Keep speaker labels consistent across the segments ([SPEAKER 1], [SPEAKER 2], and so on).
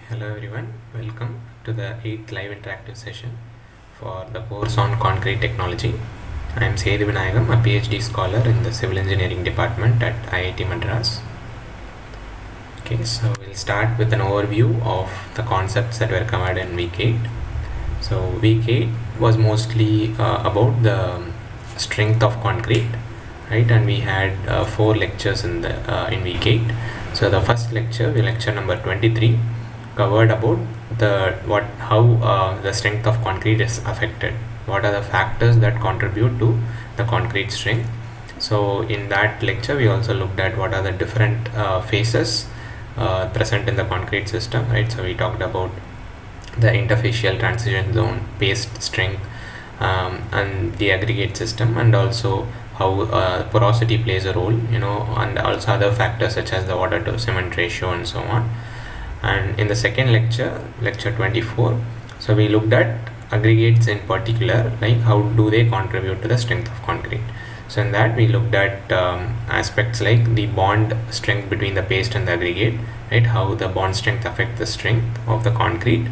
[SPEAKER 1] Hello everyone, welcome to the 8th live interactive session for the course on concrete technology. I am Seyedi Vinayagam, a PhD scholar in the Civil Engineering Department at IIT Madras. Okay, so we'll start with an overview of the concepts that were covered in week 8. So week 8 was mostly about the strength of concrete, right? And we had 4 lectures in week 8. So the first lecture, lecture number 23, covered about how the strength of concrete is affected. What are the factors that contribute to the concrete strength? So in that lecture, we also looked at what are the different phases present in the concrete system, right? So we talked about the interfacial transition zone, paste strength, and the aggregate system, and also how porosity plays a role, and also other factors such as the water to cement ratio and so on. And in the second lecture, lecture 24, so we looked at aggregates in particular, like how do they contribute to the strength of concrete. So in that we looked at aspects like the bond strength between the paste and the aggregate, right? How the bond strength affect the strength of the concrete,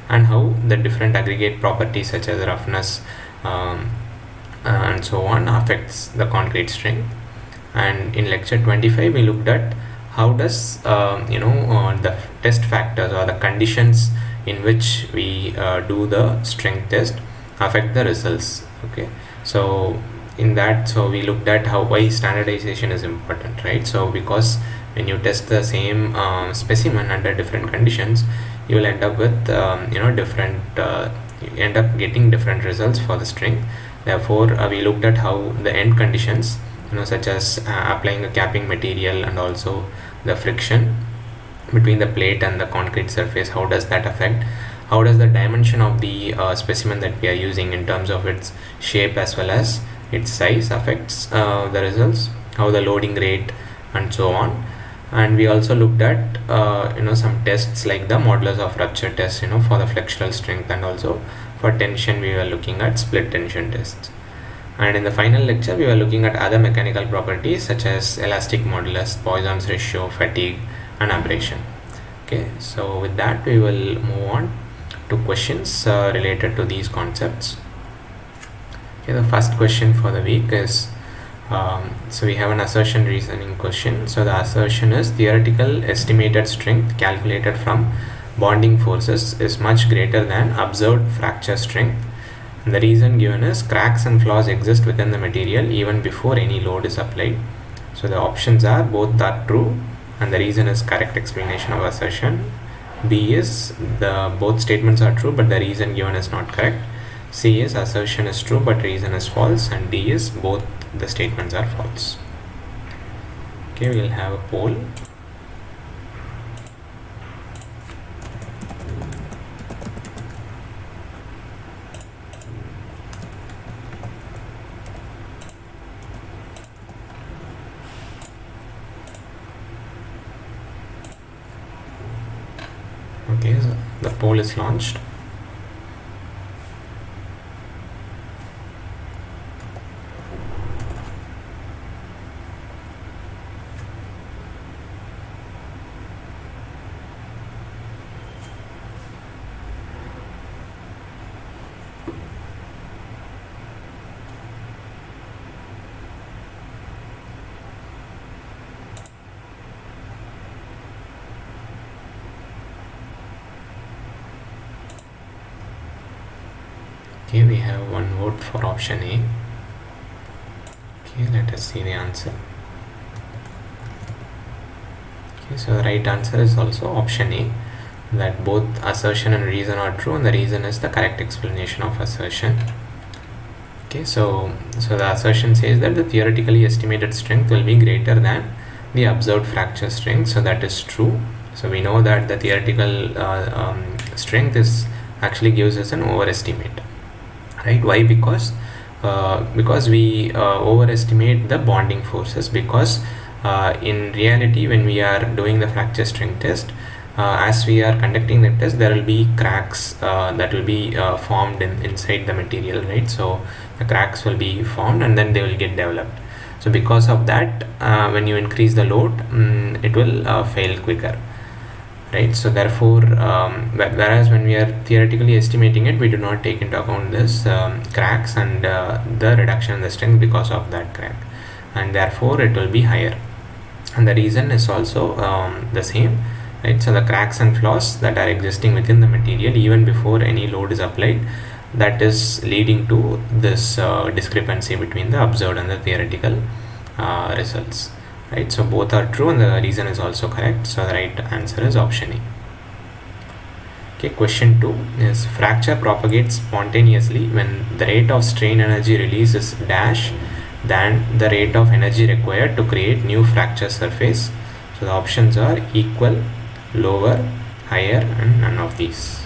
[SPEAKER 1] and how the different aggregate properties such as roughness and so on affects the concrete strength. And in lecture 25 we looked at how does the test factors or the conditions in which we do the strength test affect the results. Okay, so in that, so we looked at why standardization is important, right? So because when you test the same specimen under different conditions, you will end up with you end up getting different results for the strength. Therefore we looked at how the end conditions, such as applying a capping material and also the friction between the plate and the concrete surface, how does that affect, how does the dimension of the specimen that we are using in terms of its shape as well as its size affects the results, how the loading rate and so on. And we also looked at some tests like the modulus of rupture test, for the flexural strength, and also for tension we were looking at split tension tests. And in the final lecture we were looking at other mechanical properties such as elastic modulus, Poisson's ratio, fatigue and abrasion. Okay, so with that we will move on to questions related to these concepts. Okay, the first question for the week is so we have an assertion reasoning question. So the assertion is theoretical estimated strength calculated from bonding forces is much greater than observed fracture strength. And the reason given is cracks and flaws exist within the material even before any load is applied. So the options are both are true, and the reason is correct explanation of assertion. B is the both statements are true but the reason given is not correct. C is assertion is true but reason is false, and D is both the statements are false. Okay, we will have a poll. Okay, so the poll is launched. Okay, we have one vote for option A. Okay, let us see the answer. Okay, so the right answer is also option A, that both assertion and reason are true, and the reason is the correct explanation of assertion. Okay, so the assertion says that the theoretically estimated strength will be greater than the observed fracture strength. So that is true. So we know that the theoretical strength is actually gives us an overestimate, right? Why? Because we overestimate the bonding forces, because in reality when we are doing the fracture strength test, as we are conducting the test, there will be cracks that will be formed inside the material, right? So the cracks will be formed and then they will get developed. So because of that, when you increase the load, it will fail quicker. right? So therefore, whereas when we are theoretically estimating it, we do not take into account this cracks and the reduction in the strength because of that crack, and therefore it will be higher. And the reason is also the same, right? So the cracks and flaws that are existing within the material even before any load is applied, that is leading to this discrepancy between the observed and the theoretical results, right? So both are true and the reason is also correct. So the right answer is option A. Okay, question 2 is fracture propagates spontaneously when the rate of strain energy release is dash than the rate of energy required to create new fracture surface. So the options are equal, lower, higher, and none of these.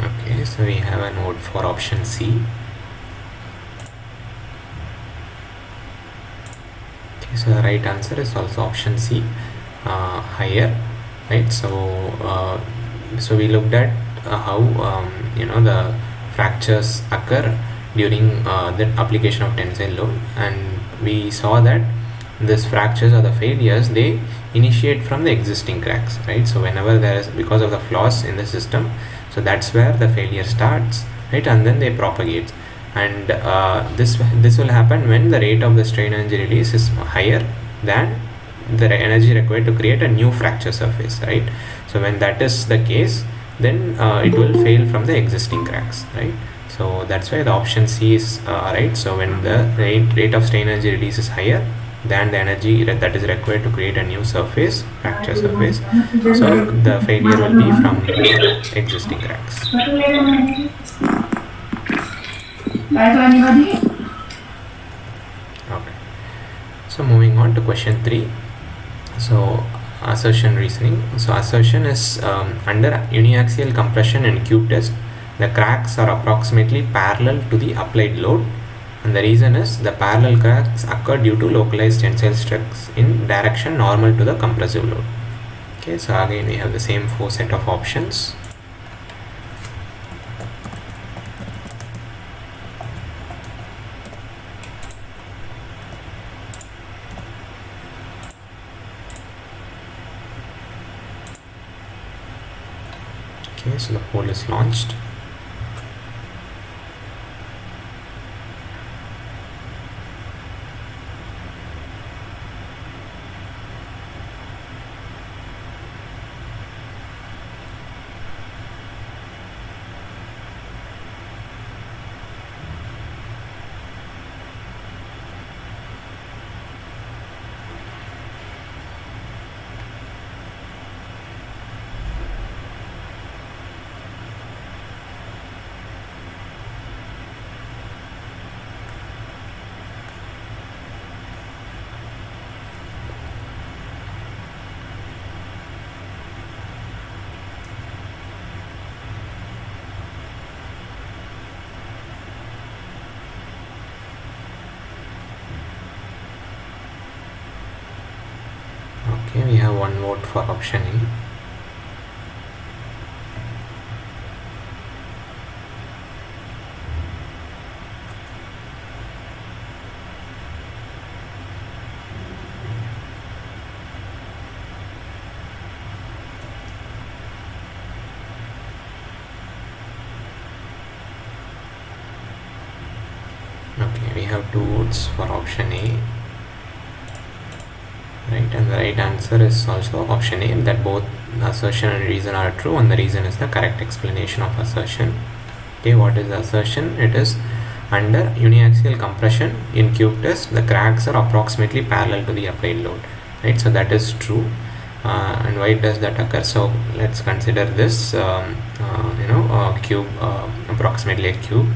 [SPEAKER 1] Okay, so we have a note for option C. Okay, so the right answer is also option C, higher, right? So we looked at how the fractures occur during the application of tensile load, and we saw that these fractures or the failures, they initiate from the existing cracks, right? So whenever there is, because of the flaws in the system, so that's where the failure starts, right? And then they propagate, and this will happen when the rate of the strain energy release is higher than the energy required to create a new fracture surface, right? So when that is the case, then it will fail from the existing cracks, right? So that's why the option C is right. So when the rate of strain energy release is higher than the energy that is required to create a new surface, fracture surface, so the failure will be from existing cracks. Okay. So moving on to question 3. So assertion reasoning. So assertion is under uniaxial compression and Q test, the cracks are approximately parallel to the applied load, and the reason is the parallel cracks occur due to localized tensile stress in direction normal to the compressive load. Okay, so again we have the same 4 set of options. Okay, so the poll is launched. Okay, we have one vote for option A. Okay, we have 2 votes for option A, right? And the right answer is also option A, that both assertion and reason are true, and the reason is the correct explanation of assertion. Okay, what is the assertion? It is under uniaxial compression in cube test, the cracks are approximately parallel to the applied load, right? So that is true. And why does that occur? So let's consider this cube, approximately a cube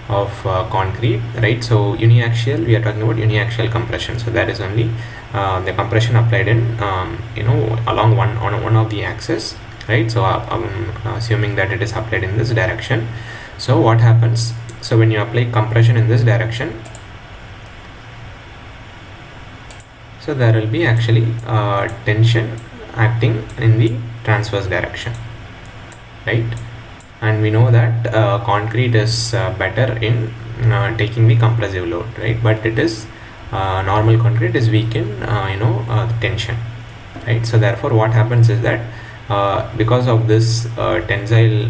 [SPEAKER 1] of concrete, right? So uniaxial, we are talking about uniaxial compression, so that is only the compression applied in along one of the axis, right? So assuming that it is applied in this direction. So what happens? So when you apply compression in this direction, so there will be actually tension acting in the transverse direction, right? And we know that concrete is better in taking the compressive load, right? But it is normal concrete is weak in tension, right? So therefore what happens is that because of this tensile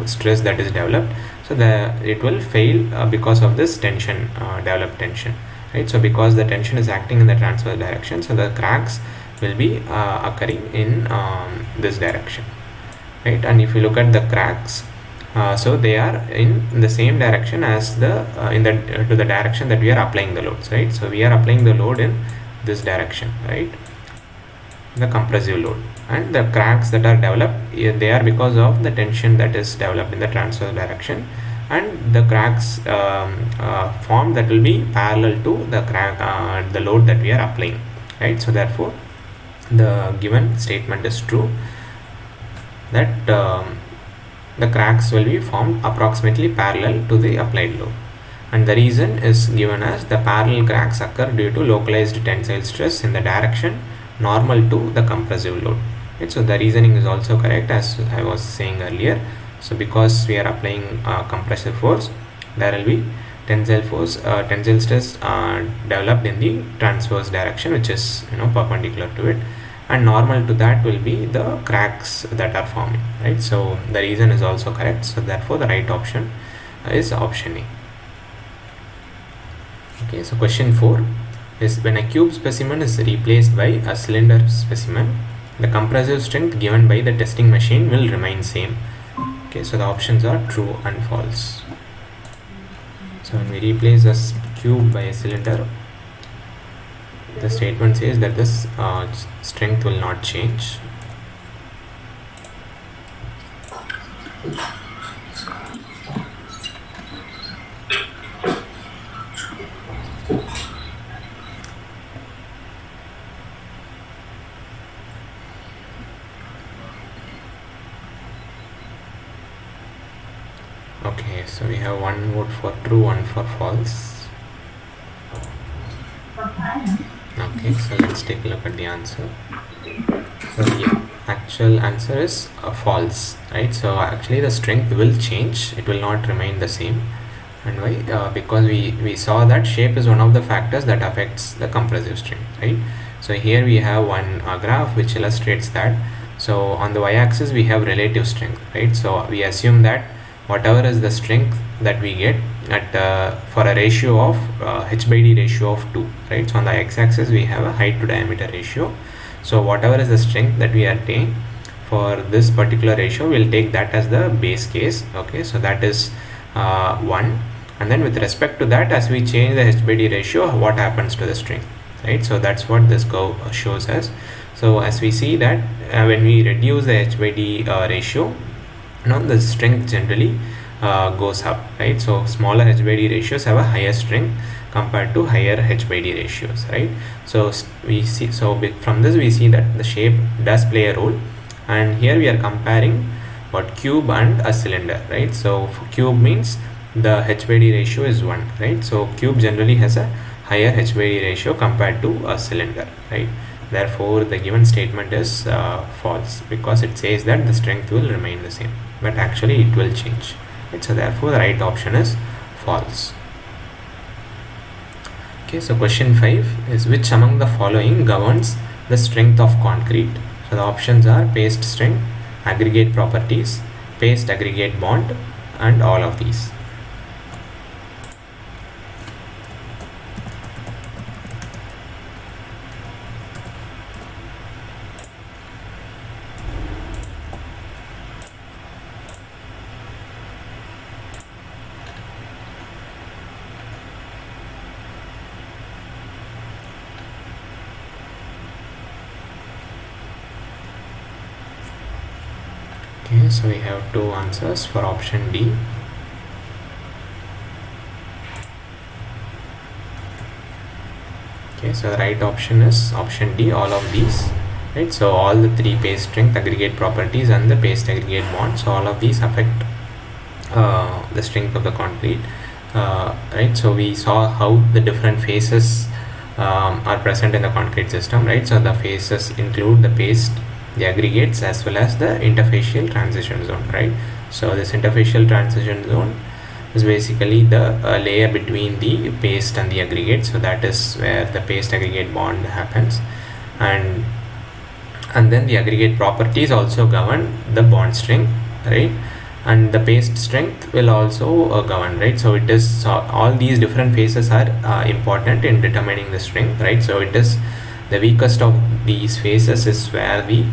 [SPEAKER 1] stress that is developed, so it will fail because of this tension, developed tension, right? So because the tension is acting in the transverse direction, so the cracks will be occurring in this direction, right? And if you look at the cracks, so they are in the same direction as the to the direction that we are applying the loads, right? So we are applying the load in this direction, right, the compressive load, and the cracks that are developed, they are because of the tension that is developed in the transverse direction, and the cracks formed, that will be parallel to the crack the load that we are applying, right? So therefore the given statement is true, that the cracks will be formed approximately parallel to the applied load, and the reason is given as the parallel cracks occur due to localized tensile stress in the direction normal to the compressive load, right? So the reasoning is also correct, as I was saying earlier. So because we are applying compressive force, there will be tensile force, tensile stress developed in the transverse direction, which is perpendicular to it, and normal to that will be the cracks that are forming, right? So the reason is also correct, so therefore the right option is option A. Okay, so question 4 is, when a cube specimen is replaced by a cylinder specimen, the compressive strength given by the testing machine will remain same. Okay, so the options are true and false. So when we replace a cube by a cylinder, the statement says that this strength will not change. Okay, so we have one vote for true, one for false. Okay, so let's take a look at the answer. So the actual answer is false, right? So actually the strength will change, it will not remain the same. And why? Because we saw that shape is one of the factors that affects the compressive strength, right? So here we have one graph which illustrates that. So on the y-axis we have relative strength, right? So we assume that whatever is the strength that we get at for a ratio of h by d ratio of 2, right? So on the x-axis we have a height to diameter ratio. So whatever is the strength that we attain for this particular ratio, we'll take that as the base case. Okay, so that is 1, and then with respect to that, as we change the h by d ratio, what happens to the strength, right? So that's what this curve shows us. So as we see that when we reduce the h by d ratio, the strength generally goes up, right? So smaller h by d ratios have a higher strength compared to higher h by d ratios, right? So we see, so from this we see that the shape does play a role, and here we are comparing what, cube and a cylinder, right? So for cube means the h by d ratio is 1, right? So cube generally has a higher h by d ratio compared to a cylinder, right? Therefore, the given statement is false, because it says that the strength will remain the same, but actually it will change. Right? So therefore, the right option is false. Okay, so question 5 is, which among the following governs the strength of concrete? So the options are paste strength, aggregate properties, paste aggregate bond, and all of these. Okay, so we have two answers for option D. Okay, so the right option is option D, all of these. Right, so all the three paste strength, aggregate properties, and the paste aggregate bond, so all of these affect the strength of the concrete. Right, so we saw how the different phases are present in the concrete system. Right, so the phases include the paste, the aggregates, as well as the interfacial transition zone. Right, so this interfacial transition zone is basically the layer between the paste and the aggregate. So that is where the paste aggregate bond happens, and then the aggregate properties also govern the bond strength, right? And the paste strength will also govern, right? So it is all these different phases are important in determining the strength, right? So it is the weakest of these phases is where the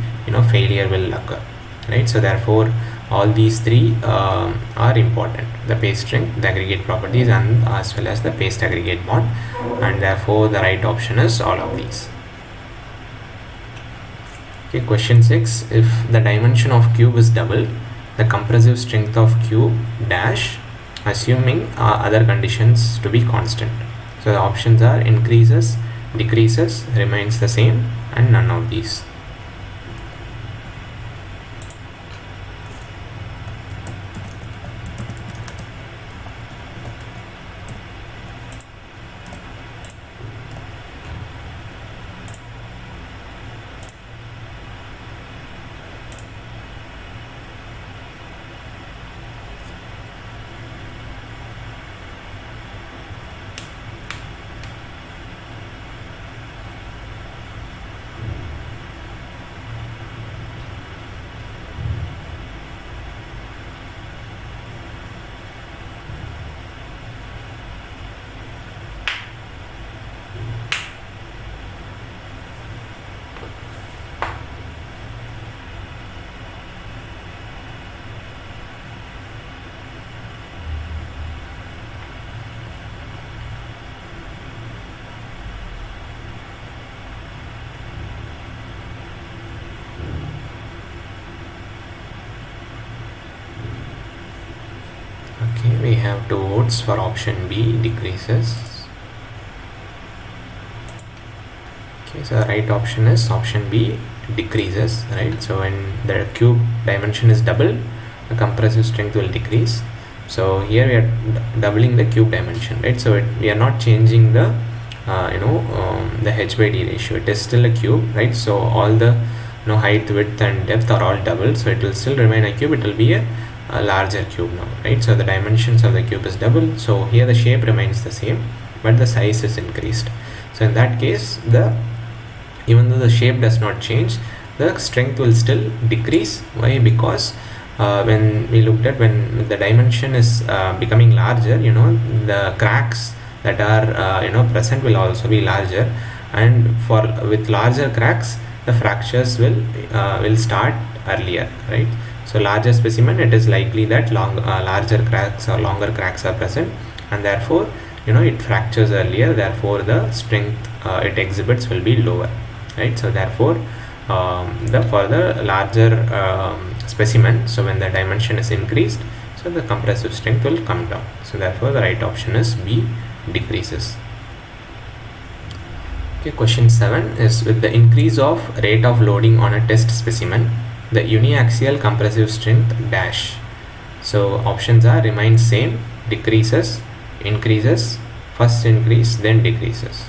[SPEAKER 1] failure will occur, right? So therefore all these three are important: the paste strength, the aggregate properties, and as well as the paste aggregate bond, and therefore the right option is all of these. Okay, question 6. If the dimension of cube is double, the compressive strength of cube dash, assuming other conditions to be constant. So the options are increases, decreases, remains the same, and none of these. Okay, we have two votes for option B, decreases. Okay, so the right option is option B, decreases, right? So when the cube dimension is double, the compressive strength will decrease. So here we are doubling the cube dimension, right? So we are not changing the the h by d ratio. It is still a cube, right? So all the height, width, and depth are all double, so it will still remain a cube. It will be a larger cube now, right? So the dimensions of the cube is double, so here the shape remains the same, but the size is increased. So in that case, even though the shape does not change, the strength will still decrease. Why? Because when we looked at, when the dimension is becoming larger, the cracks that are present will also be larger, and with larger cracks, the fractures will start earlier, right? So larger specimen, it is likely that larger cracks or longer cracks are present, and therefore it fractures earlier. Therefore the strength it exhibits will be lower, right? So therefore for the larger specimen, so when the dimension is increased, so the compressive strength will come down. So therefore the right option is B, decreases. Okay, question 7 is, with the increase of rate of loading on a test specimen, the uniaxial compressive strength dash. So options are remains same, decreases, increases, first increase then decreases.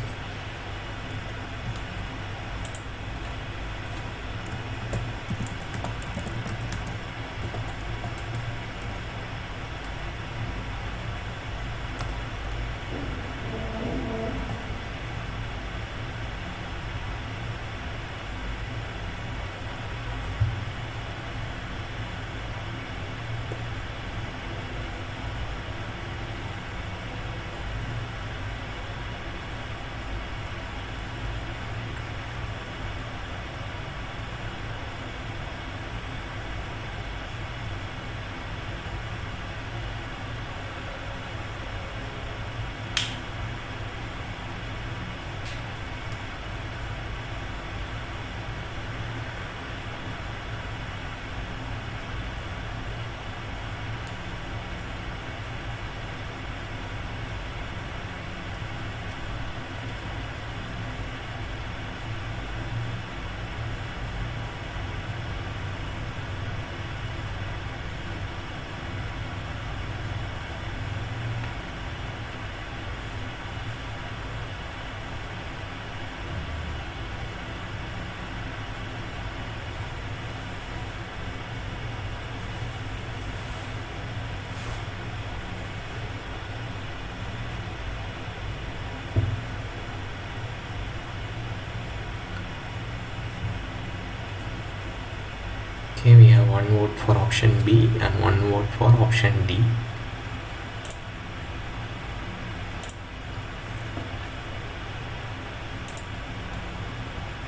[SPEAKER 1] one vote for option B and one vote for option D.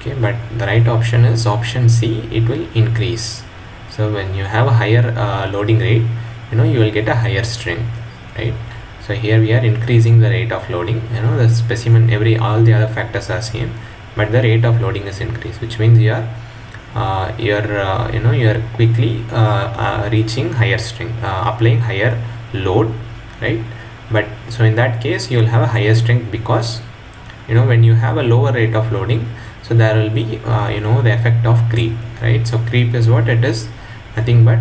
[SPEAKER 1] Okay, but the right option is option C, it will increase. So when you have a higher loading rate, you will get a higher strength, right? So here we are increasing the rate of loading. The specimen, all the other factors are same, but the rate of loading is increased, which means you are quickly reaching higher strength, applying higher load, right? But so in that case you will have a higher strength, because when you have a lower rate of loading, so there will be the effect of creep, right? So creep is what it is, nothing but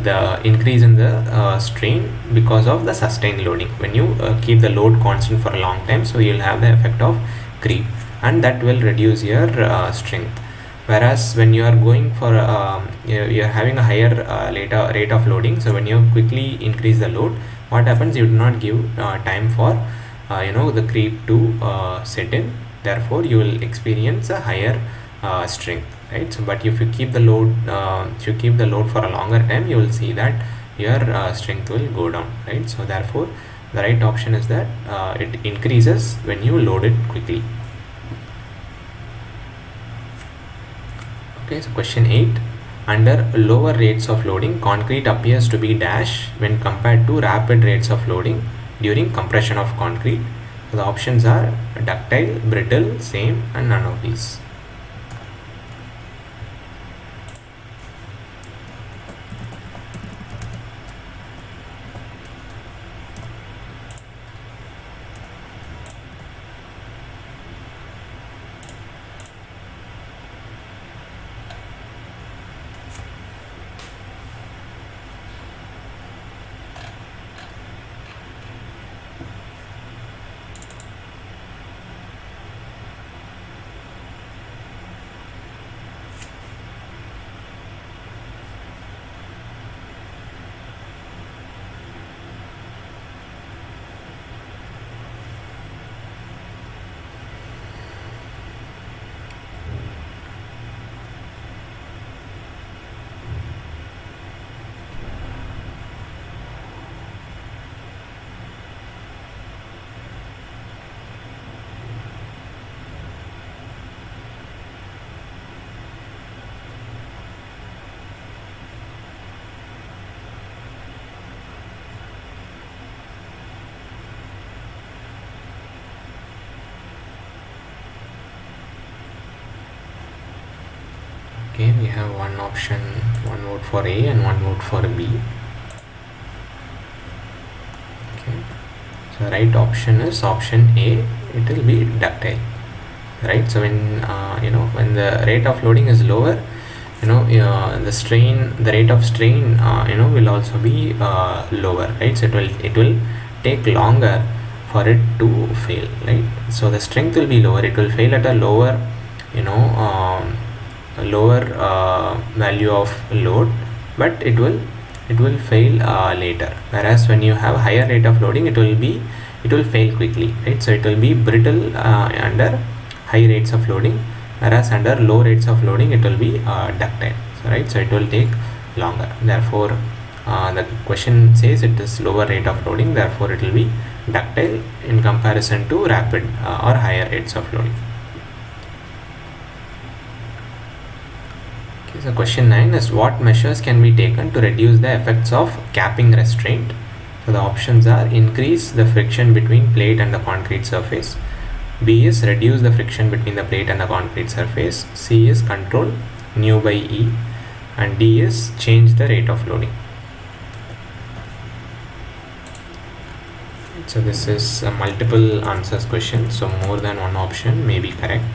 [SPEAKER 1] the increase in the strain because of the sustained loading. When you keep the load constant for a long time, so you will have the effect of creep, and that will reduce your strength. Whereas when you are going for you are having a higher rate of loading, so when you quickly increase the load, what happens, you do not give time for the creep to set in. Therefore you will experience a higher strength, right? So but if you keep the load for a longer time, you will see that your strength will go down, right? So therefore the right option is that it increases when you load it quickly. Okay, so question 8. Under lower rates of loading, concrete appears to be dash when compared to rapid rates of loading during compression of concrete. So the options are ductile, brittle, same, and none of these. Okay, we have one vote for A and one vote for B. Okay, so right option is option A, it will be ductile, right? So when when the rate of loading is lower, the rate of strain will also be lower, right? So it will take longer for it to fail, right? So the strength will be lower, it will fail at a lower value of load, but it will fail later. Whereas when you have higher rate of loading, it will fail quickly, right? So it will be brittle under high rates of loading, whereas under low rates of loading it will be ductile. So right, so it will take longer. Therefore the question says it is lower rate of loading, therefore it will be ductile in comparison to rapid or higher rates of loading. Okay, so question 9 is, what measures can be taken to reduce the effects of capping restraint? So the options are: increase the friction between plate and the concrete surface, B is reduce the friction between the plate and the concrete surface, C is control nu by E, and D is change the rate of loading. So this is a multiple answers question, so more than one option may be correct.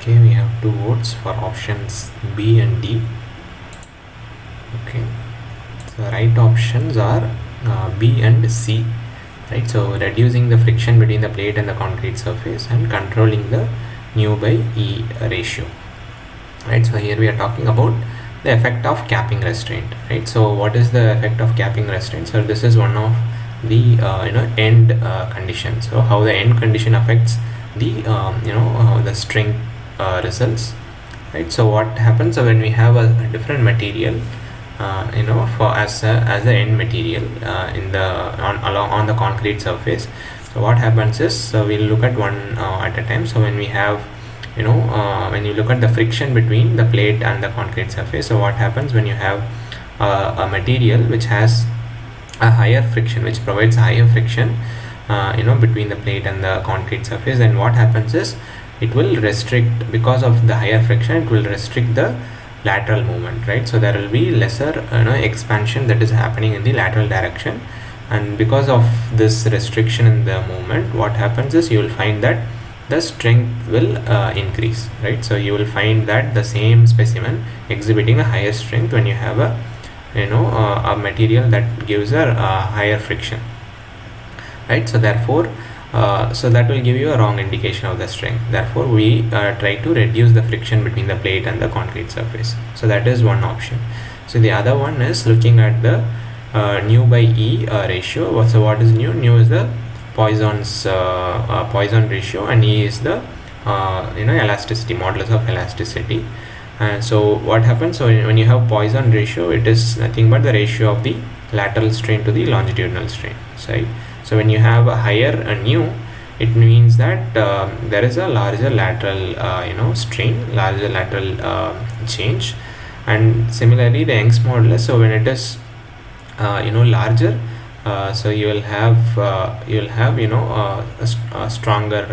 [SPEAKER 1] Okay, we have two votes for options B and D. Okay, so right options are B and C, right? So reducing the friction between the plate and the concrete surface and controlling the nu by E ratio, right? So here we are talking about the effect of capping restraint, right? So what is the effect of capping restraint? So this is one of the end condition. So how the end condition affects the the strength results, right? So what happens when we have a different material for as a end material in the on the concrete surface. So what happens is, we'll look at one at a time. So when we have when you look at the friction between the plate and the concrete surface, so what happens when you have a material which has a higher friction, which provides higher friction between the plate and the concrete surface, then what happens is it will restrict, because of the higher friction, it will restrict the lateral movement, right? So there will be lesser expansion that is happening in the lateral direction, and because of this restriction in the movement, what happens is you will find that the strength will increase, right? So you will find that the same specimen exhibiting a higher strength when you have a material that gives a higher friction, right? So therefore so that will give you a wrong indication of the strength. Therefore we try to reduce the friction between the plate and the concrete surface. So that is one option. So the other one is looking at the nu by E ratio. So what is nu? Nu is the Poisson's Poisson ratio, and E is the elasticity, modulus of elasticity. And so what happens, so when you have Poisson ratio, it is nothing but the ratio of the lateral strain to the longitudinal strain, right? So when you have a higher nu, it means that there is a larger lateral strain, larger lateral change. And similarly the Young's modulus, so when it is larger, so you will have a stronger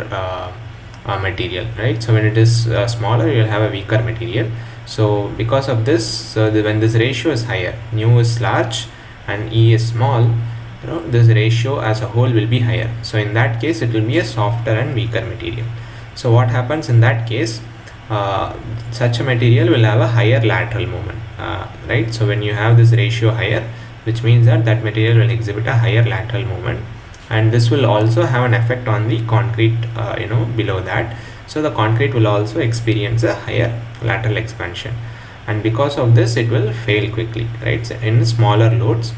[SPEAKER 1] material, right? So when it is smaller, you will have a weaker material. So because of this, so when this ratio is higher, nu is large and E is small, this ratio as a whole will be higher. So in that case, it will be a softer and weaker material. So what happens in that case, such a material will have a higher lateral moment, right? So when you have this ratio higher, which means that that material will exhibit a higher lateral moment, and this will also have an effect on the concrete below that. So the concrete will also experience a higher lateral expansion, and because of this it will fail quickly, right? So in smaller loads,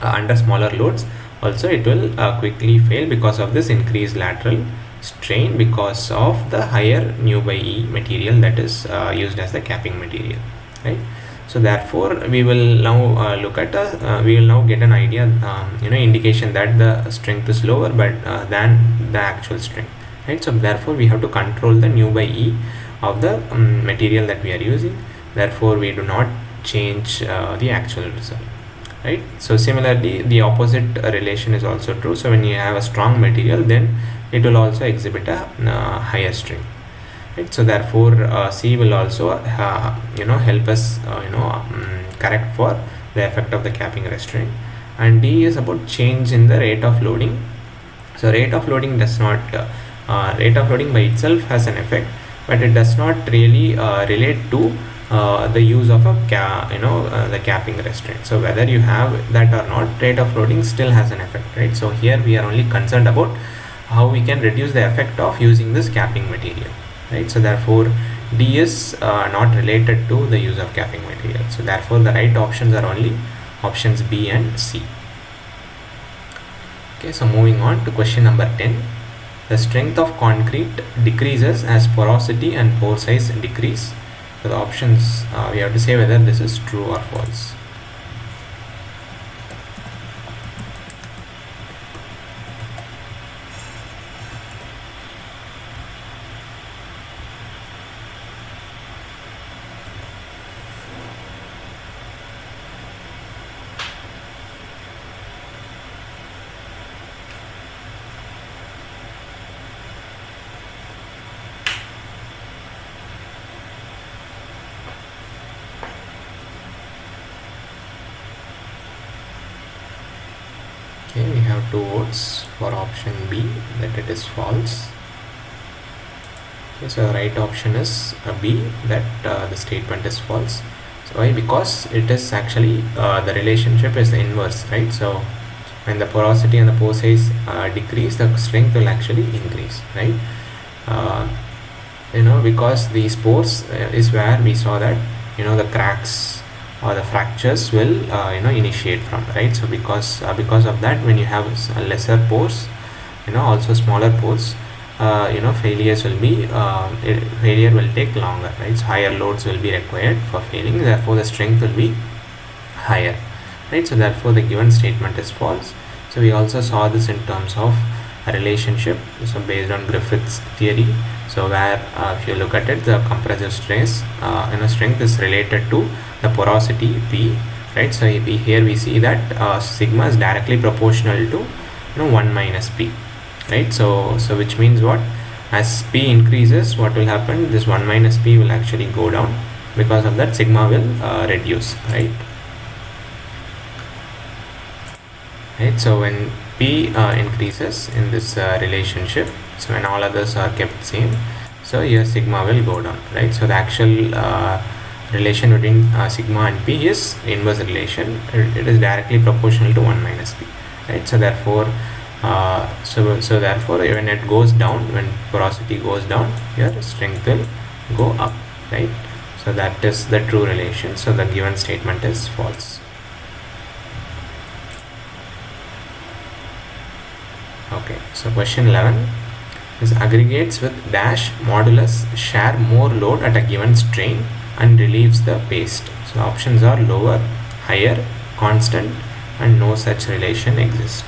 [SPEAKER 1] under smaller loads also it will quickly fail because of this increased lateral strain, because of the higher nu by E material that is used as the capping material, right? So therefore we will now look at we will now get an idea, indication that the strength is lower but than the actual strength, right? So therefore we have to control the nu by E of the material that we are using. Therefore we do not change the actual result, right? So similarly the opposite relation is also true. So when you have a strong material, then it will also exhibit a higher strength, right? So therefore C will also help us correct for the effect of the capping restraint. And D is about change in the rate of loading. So rate of loading does not rate of loading by itself has an effect, but it does not really relate to the use of a the capping restraint. So whether you have that or not, rate of loading still has an effect, right? So here we are only concerned about how we can reduce the effect of using this capping material, right? So therefore D is not related to the use of capping material. So therefore the right options are only options B and C. Okay, so moving on to question number 10. The strength of concrete decreases as porosity and pore size decrease. So the options, we have to say whether this is true or false. Okay, we have 2 votes for option B, that it is false. Okay, so the right option is B, that the statement is false. So why? Because it is actually the relationship is the inverse, right? So when the porosity and the pore size decrease, the strength will actually increase, right? Because these pores is where we saw that the cracks or the fractures will initiate from, right? So because of that, when you have lesser pores, also smaller pores, failures will be failure will take longer, right? So higher loads will be required for failing, therefore the strength will be higher, right? So therefore the given statement is false. So we also saw this in terms of a relationship, so based on Griffith's theory. So where if you look at it, the compressive stress strength is related to the porosity P, right? So here we see that sigma is directly proportional to 1 minus P, right? So which means what? As P increases, what will happen? This 1 minus P will actually go down. Because of that, sigma will reduce, right? So when P increases in this relationship, so when all others are kept same, so your sigma will go down, right? So the actual relation between sigma and P is inverse relation. It is directly proportional to 1 minus P, right? So therefore therefore when it goes down, when porosity goes down, your strength will go up, right? So that is the true relation. So the given statement is false. Okay, so question 11 is aggregates with dash modulus share more load at a given strain and relieves the paste. So the options are lower, higher, constant, and no such relation exists.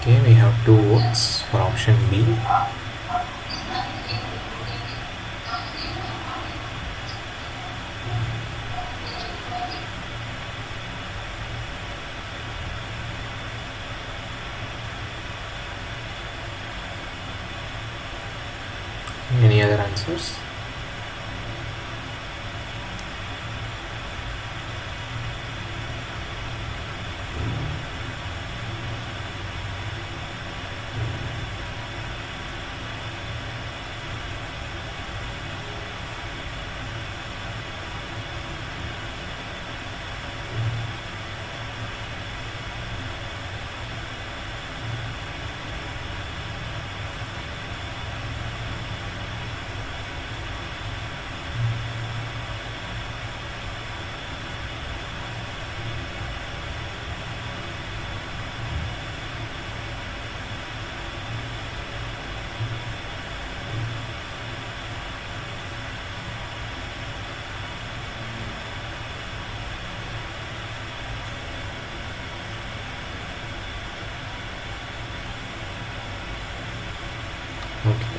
[SPEAKER 1] Okay, we have 2 votes for option B. Any other answers?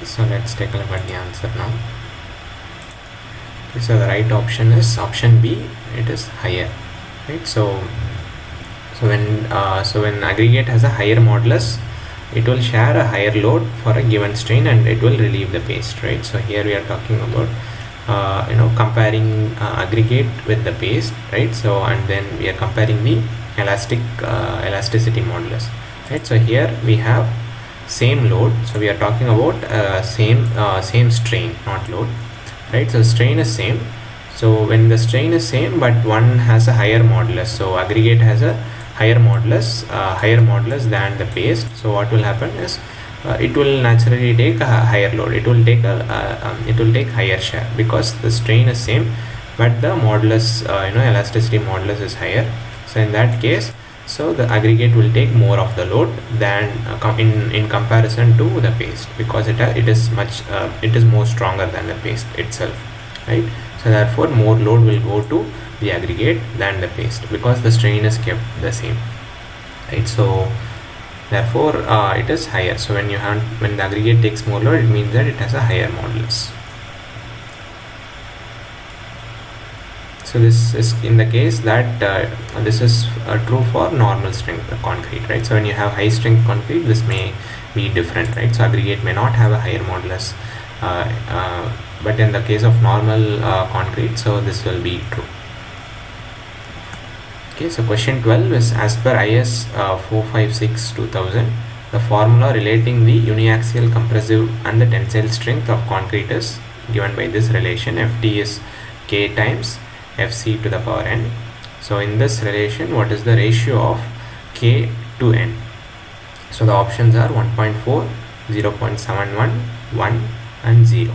[SPEAKER 1] So let's take a look at the answer now. So the right option is option B, it is higher, right? So when aggregate has a higher modulus, it will share a higher load for a given strain and it will relieve the paste, right? So here we are talking about comparing aggregate with the paste, right? So and then we are comparing the elasticity modulus, right? So here we have same load, so we are talking about same strain, not load, right? So strain is same, so when the strain is same but one has a higher modulus, so aggregate has a higher modulus than the paste, so what will happen is it will naturally take a higher load, it will take higher share because the strain is same but the modulus elasticity modulus is higher. So in that case, so the aggregate will take more of the load than in comparison to the paste, because it is more stronger than the paste itself, right? So therefore more load will go to the aggregate than the paste because the strain is kept the same, right? So therefore it is higher. So when the aggregate takes more load, it means that it has a higher modulus. So this is in the case that this is true for normal strength concrete, right? So when you have high strength concrete, this may be different, right? So aggregate may not have a higher modulus, but in the case of normal concrete, so this will be true. Okay, so question 12 is, as per IS 456-2000, the formula relating the uniaxial compressive and the tensile strength of concrete is given by this relation. Ft is K times Fc to the power n. So in this relation, what is the ratio of K to n? So the options are 1.4, 0.71, 1 and 0.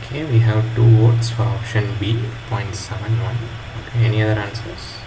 [SPEAKER 1] Okay, we have 2 votes for option B, 0.71. Okay, any other answers?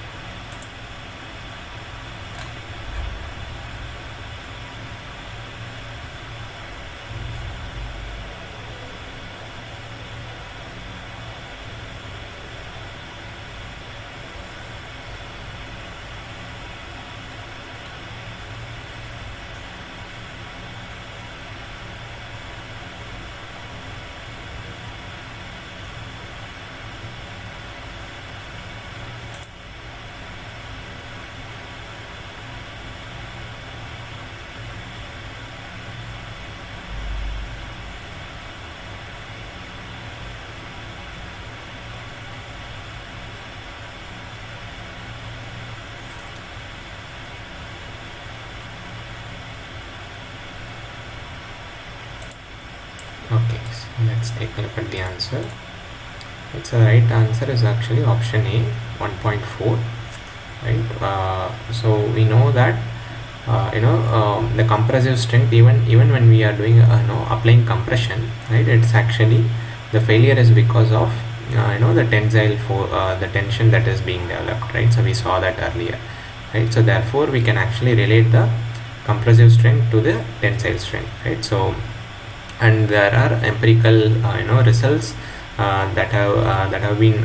[SPEAKER 1] Okay, so let's take a look at the answer. Right, so the right answer is actually option A, 1.4. Right, so we know that the compressive strength, even when we are doing applying compression, right, it's actually the failure is because of the tensile for the tension that is being developed, right? So we saw that earlier, right? So therefore we can actually relate the compressive strength to the tensile strength, right? So, and there are empirical results that have been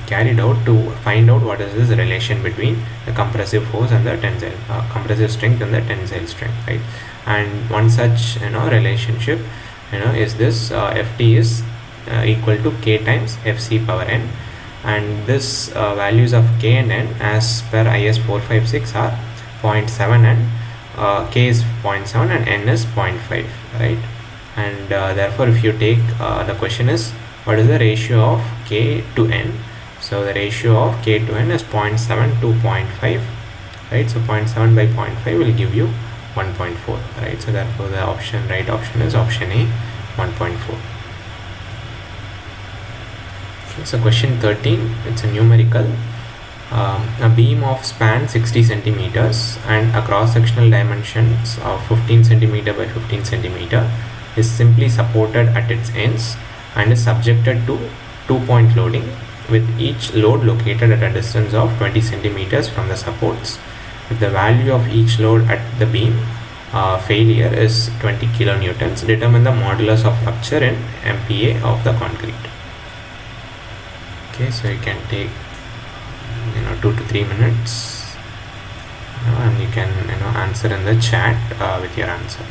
[SPEAKER 1] carried out to find out what is this relation between the compressive force and the tensile compressive strength and the tensile strength, right? And one such relationship is this ft is equal to k times fc power n, and this values of k and n as per is 456 are 0.7 and k is 0.7 and n is 0.5, right? And therefore if you take the question is what is the ratio of k to n, so the ratio of k to n is 0.7 to 0.5, right? So 0.7 by 0.5 will give you 1.4, right? So therefore the right option is option A, 1.4. Okay, so question 13, it's a numerical. A beam of span 60 centimeters and a cross-sectional dimensions of 15 centimeter by 15 centimeter is simply supported at its ends and is subjected to 2-point loading, with each load located at a distance of 20 centimeters from the supports. If the value of each load at the beam failure is 20 kilonewtons, determine the modulus of rupture in MPa of the concrete. Okay, so you can take 2 to 3 minutes and you can answer in the chat with your answer.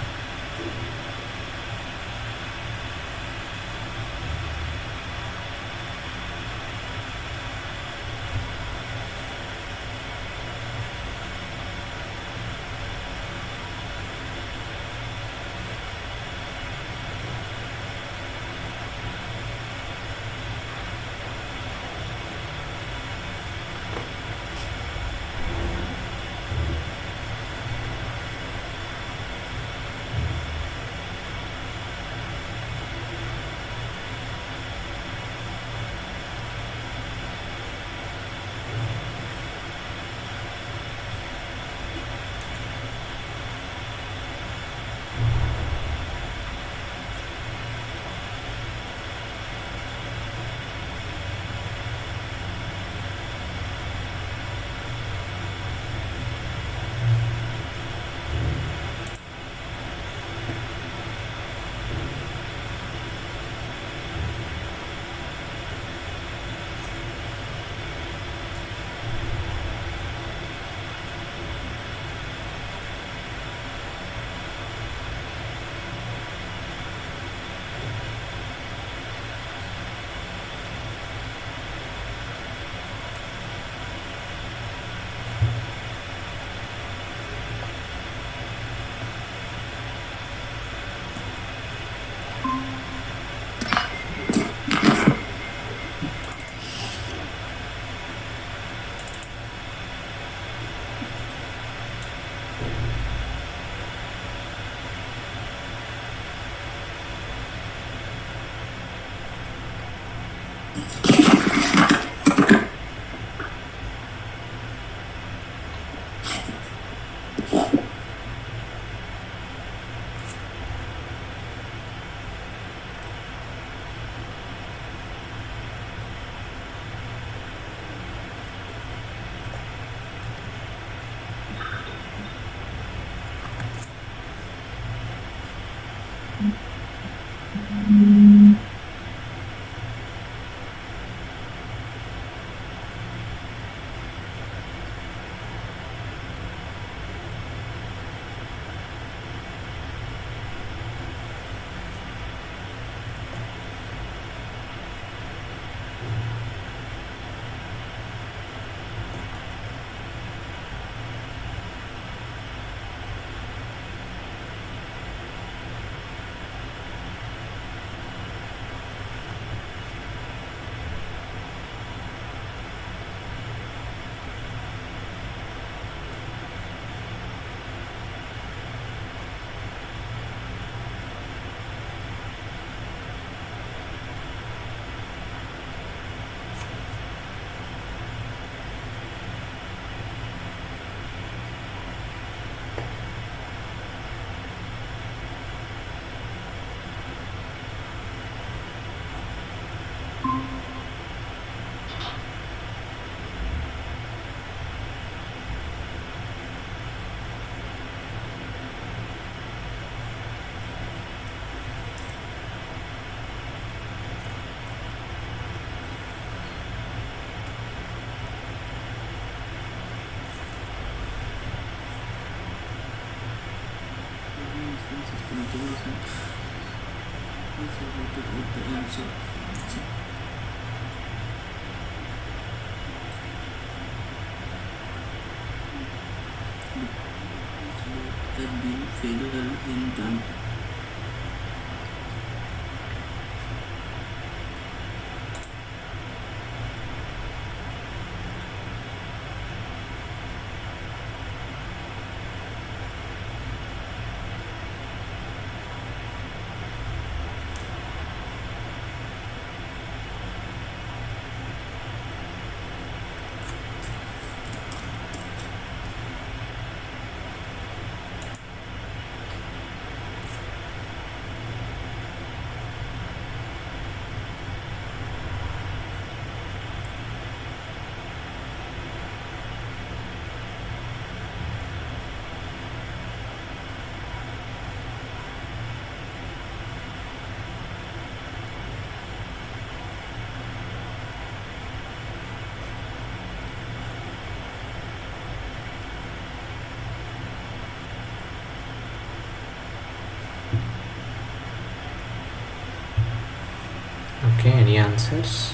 [SPEAKER 1] Okay, any answers?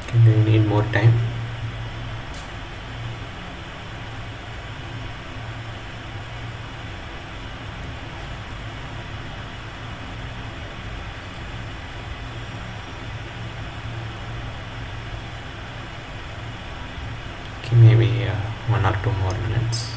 [SPEAKER 1] Okay, do you need more time? Okay, maybe 1 or 2 more minutes.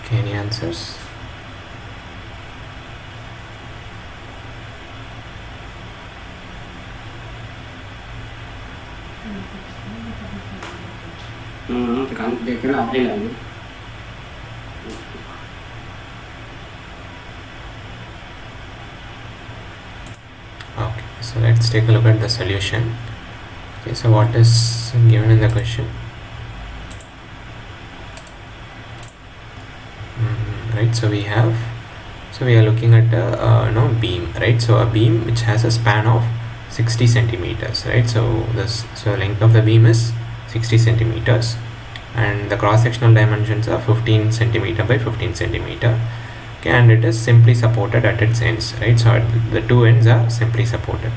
[SPEAKER 1] Okay, any answers?
[SPEAKER 2] देख रहा आगे लाइए
[SPEAKER 1] Okay, so let's take a look at the solution. Okay, so what is given in the question? Right, so we are looking at a beam, right? So a beam which has a span of 60 centimeters, right? So the length of the beam is 60 centimeters and the cross sectional dimensions are 15 centimeter by 15 centimeter. Okay, and it is simply supported at its ends, right? So the two ends are simply supported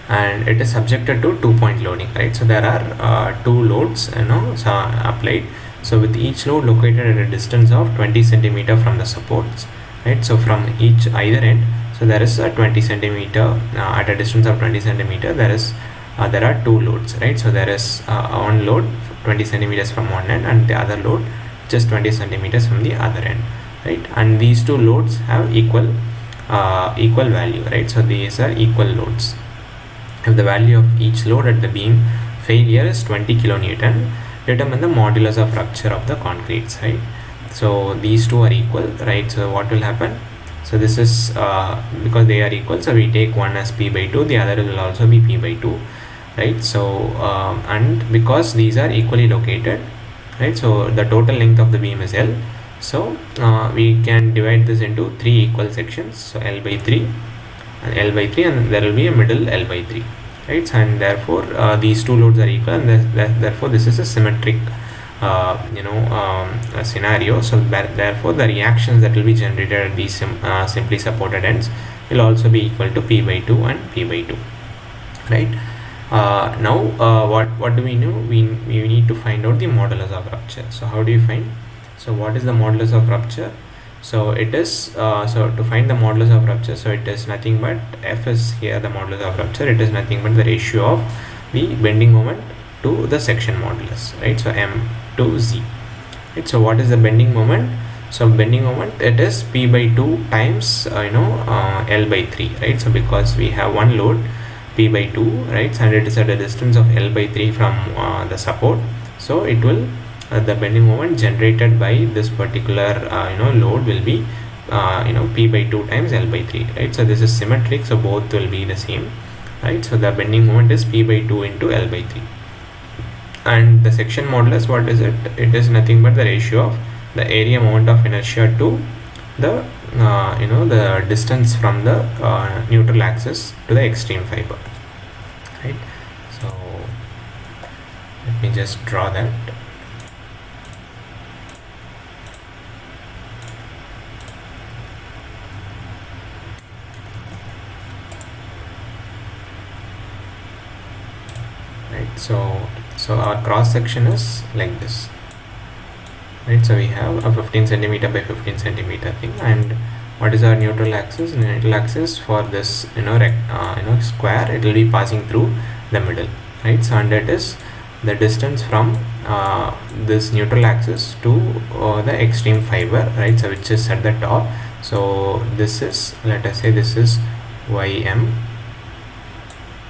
[SPEAKER 1] and it is subjected to 2-point loading, right? So there are two loads applied. So with each load located at a distance of 20 centimeter from the supports, right? So from either end, so there is a 20 centimeter at a distance of 20 centimeter. There are two loads, right? So there is one load 20 centimeters from one end and the other load just 20 centimeters from the other end, right? And these two loads have equal value, right? So these are equal loads. If the value of each load at the beam failure is 20 kilonewton, determine the modulus of rupture of the concrete, right? So these two are equal, right? So what will happen? So this is because they are equal, so we take one as p by 2, the other will also be p by 2, right? So and because these are equally located, right, so the total length of the beam is L. So we can divide this into 3 equal sections, so L by 3 and L by 3, and there will be a middle L by 3, right? So, and therefore these two loads are equal, and therefore this is a symmetric a scenario. So therefore the reactions that will be generated at these simply supported ends will also be equal to P by 2 and P by 2, right? Now what do we know? We need to find out the modulus of rupture. So how do you find? So what is the modulus of rupture? So it is so to find the modulus of rupture, so it is nothing but F is here the modulus of rupture. It is nothing but the ratio of the bending moment to the section modulus, right? So M to Z, right? So what is the bending moment? So bending moment, it is P by 2 times L by 3, right? So because we have one load P by 2, right, and it is at a distance of L by 3 from the support, so it will the bending moment generated by this particular load will be P by 2 times L by 3, right? So this is symmetric, so both will be the same, right? So the bending moment is P by 2 into L by 3. And the section modulus, what is it? It is nothing but the ratio of the area moment of inertia to the the distance from the neutral axis to the extreme fiber, right? So let me just draw that. Right, so our cross section is like this, right? So we have a 15 centimeter by 15 centimeter thing, and what is our neutral axis? Neutral axis for this square, it will be passing through the middle, right? So and it is the distance from this neutral axis to the extreme fiber, right? So which is at the top. So this is, let us say this is ym,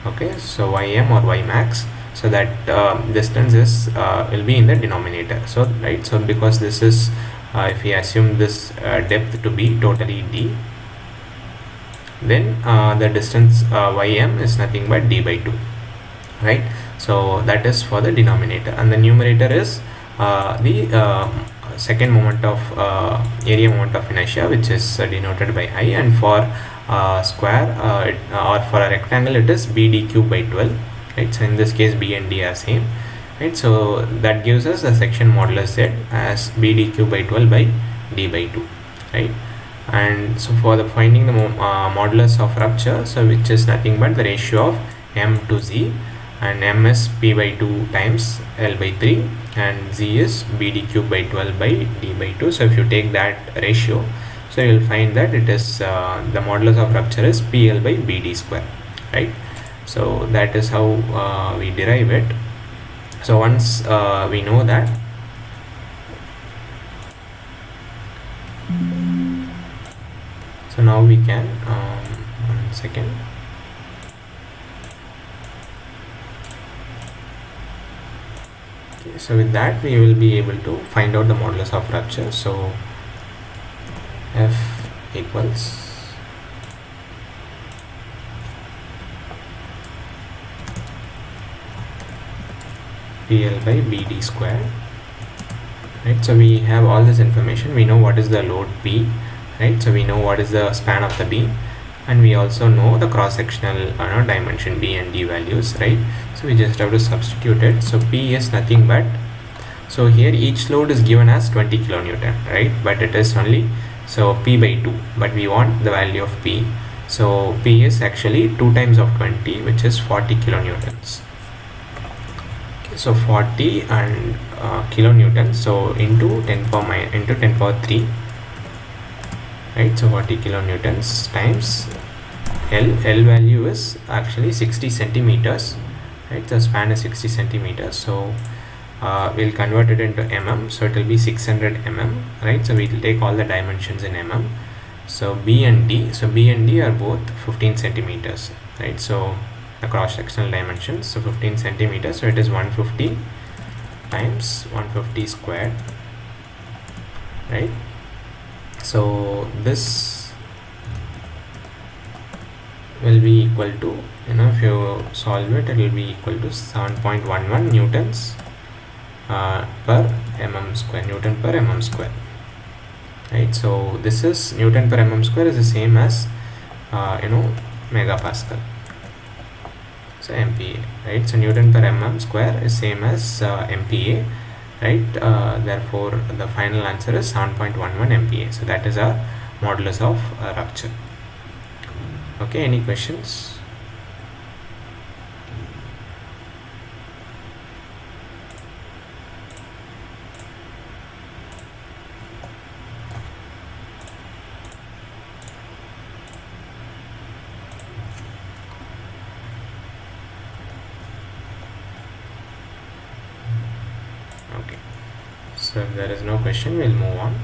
[SPEAKER 1] okay? So ym or y max, so that distance is will be in the denominator. So right, so because this is if we assume this depth to be totally d, then the distance ym is nothing but d by 2, right? So that is for the denominator, and the numerator is the second moment of area moment of inertia, which is denoted by I, and for square or for a rectangle it is b d cube by 12, right? So in this case b and d are same, right? So that gives us the section modulus Z as b d cube by 12 by d by 2, right? And so for the finding the modulus of rupture, so which is nothing but the ratio of M to Z, and M is P by 2 times L by 3, and Z is b d cube by 12 by d by 2. So if you take that ratio, so you will find that it is the modulus of rupture is PL by BD square, right? So that is how we derive it. So once we know that, so now we can 1 second. Okay, so with that we will be able to find out the modulus of rupture. So F equals PL by BD square, right? So we have all this information. We know what is the load P, right? So we know what is the span of the beam, and we also know the cross-sectional dimension B and D values, right? So we just have to substitute it. So P is nothing but, so here each load is given as 20 kilonewton, right? But it is only, so P by 2, but we want the value of P. So P is actually 2 times of 20, which is 40 kilonewtons. Okay, so 40 and kilonewtons, so into 10 power 3, right? So 40 kilonewtons times L value is actually 60 centimeters, right? The span is 60 centimeters. So we'll convert it into mm, so it will be 600 mm, right? So we'll take all the dimensions in mm. So B and D, so B and D are both 15 centimeters, right? So the cross-sectional dimensions, so 15 centimeters, so it is 150 times 150 squared, right? So this will be equal to, if you solve it, it will be equal to 7.11 newtons per mm square, Newton per mm square, right? So this is Newton per mm square is the same as megapascal, so MPa, right? So Newton per mm square is same as MPa, right? Therefore the final answer is 7.11 MPa. So that is our modulus of rupture. Okay, any questions? Okay, so if there is no question, we'll move on.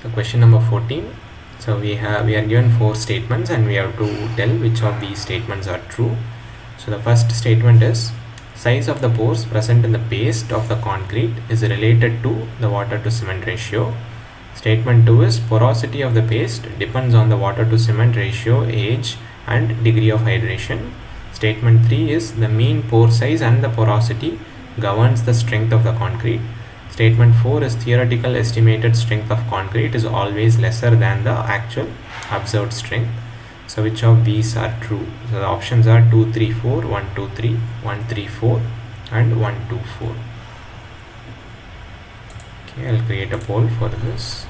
[SPEAKER 1] So question number 14. So we are given 4 statements and we have to tell which of these statements are true. So the first statement is size of the pores present in the paste of the concrete is related to the water to cement ratio. Statement 2 is porosity of the paste depends on the water to cement ratio, age and degree of hydration. Statement 3 is the mean pore size and the porosity governs the strength of the concrete. Statement 4 is theoretical estimated strength of concrete is always lesser than the actual observed strength. So which of these are true? So the options are 2, 3, 4, 1, 2, 3, 1, 3, 4 and 1, 2, 4. Okay, I'll create a poll for this.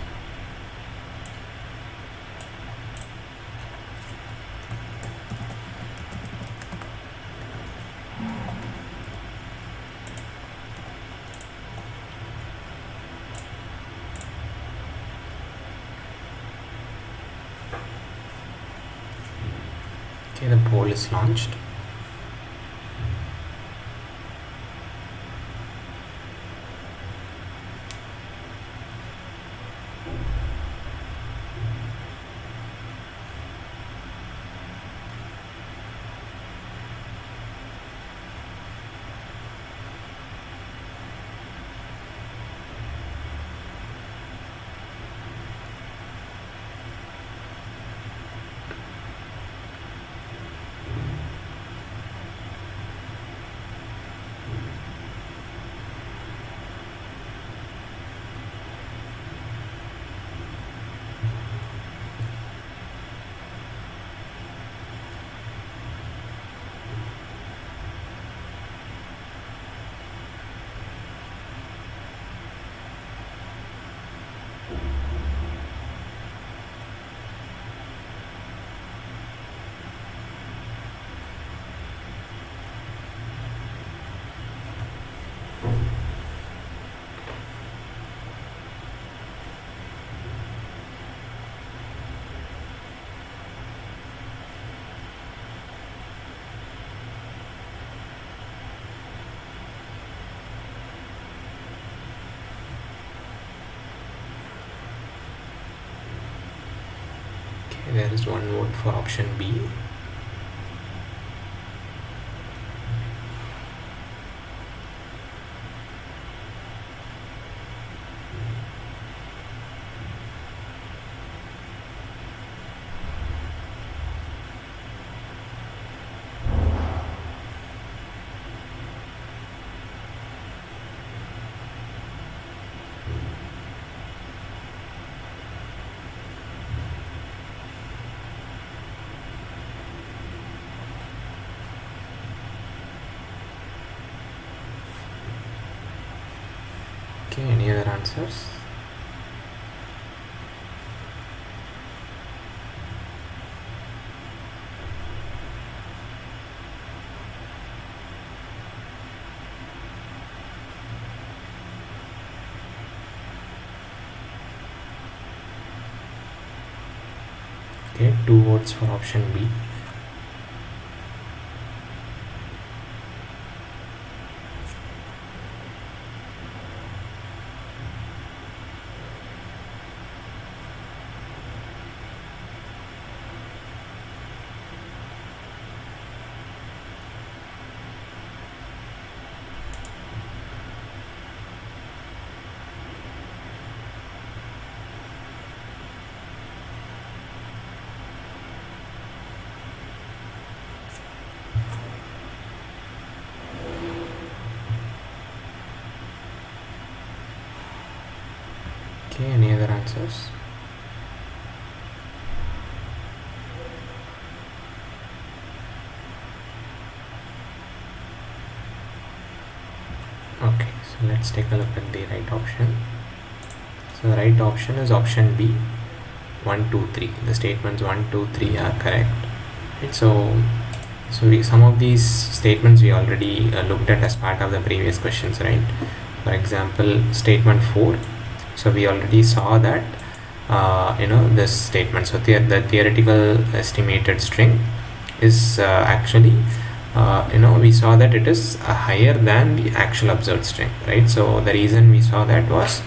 [SPEAKER 1] Okay, the poll is launched. Okay, there is one vote for option B. Okay, any other answers? Okay, 2 votes for option B. Okay, any other answers? Okay, so let's take a look at the right option. So the right option is option B, 1, 2, 3. The statements 1, 2, 3 are correct. Right, so some of these statements we already looked at as part of the previous questions, right? For example, statement 4. So we already saw that this statement. So the theoretical estimated string is actually we saw that it is higher than the actual observed string, right? So the reason we saw that was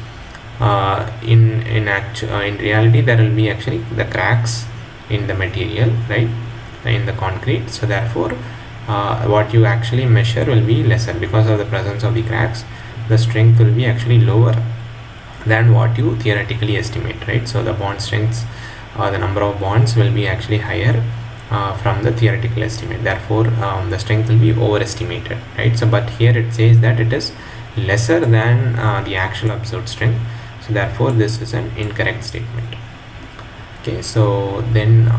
[SPEAKER 1] in reality there will be actually the cracks in the material, right, in the concrete. So therefore what you actually measure will be lesser because of the presence of the cracks. The strength will be actually lower than what you theoretically estimate, right? So the bond strengths or the number of bonds will be actually higher from the theoretical estimate. Therefore the strength will be overestimated, right? So but here it says that it is lesser than the actual observed strength. So therefore this is an incorrect statement. Okay, so then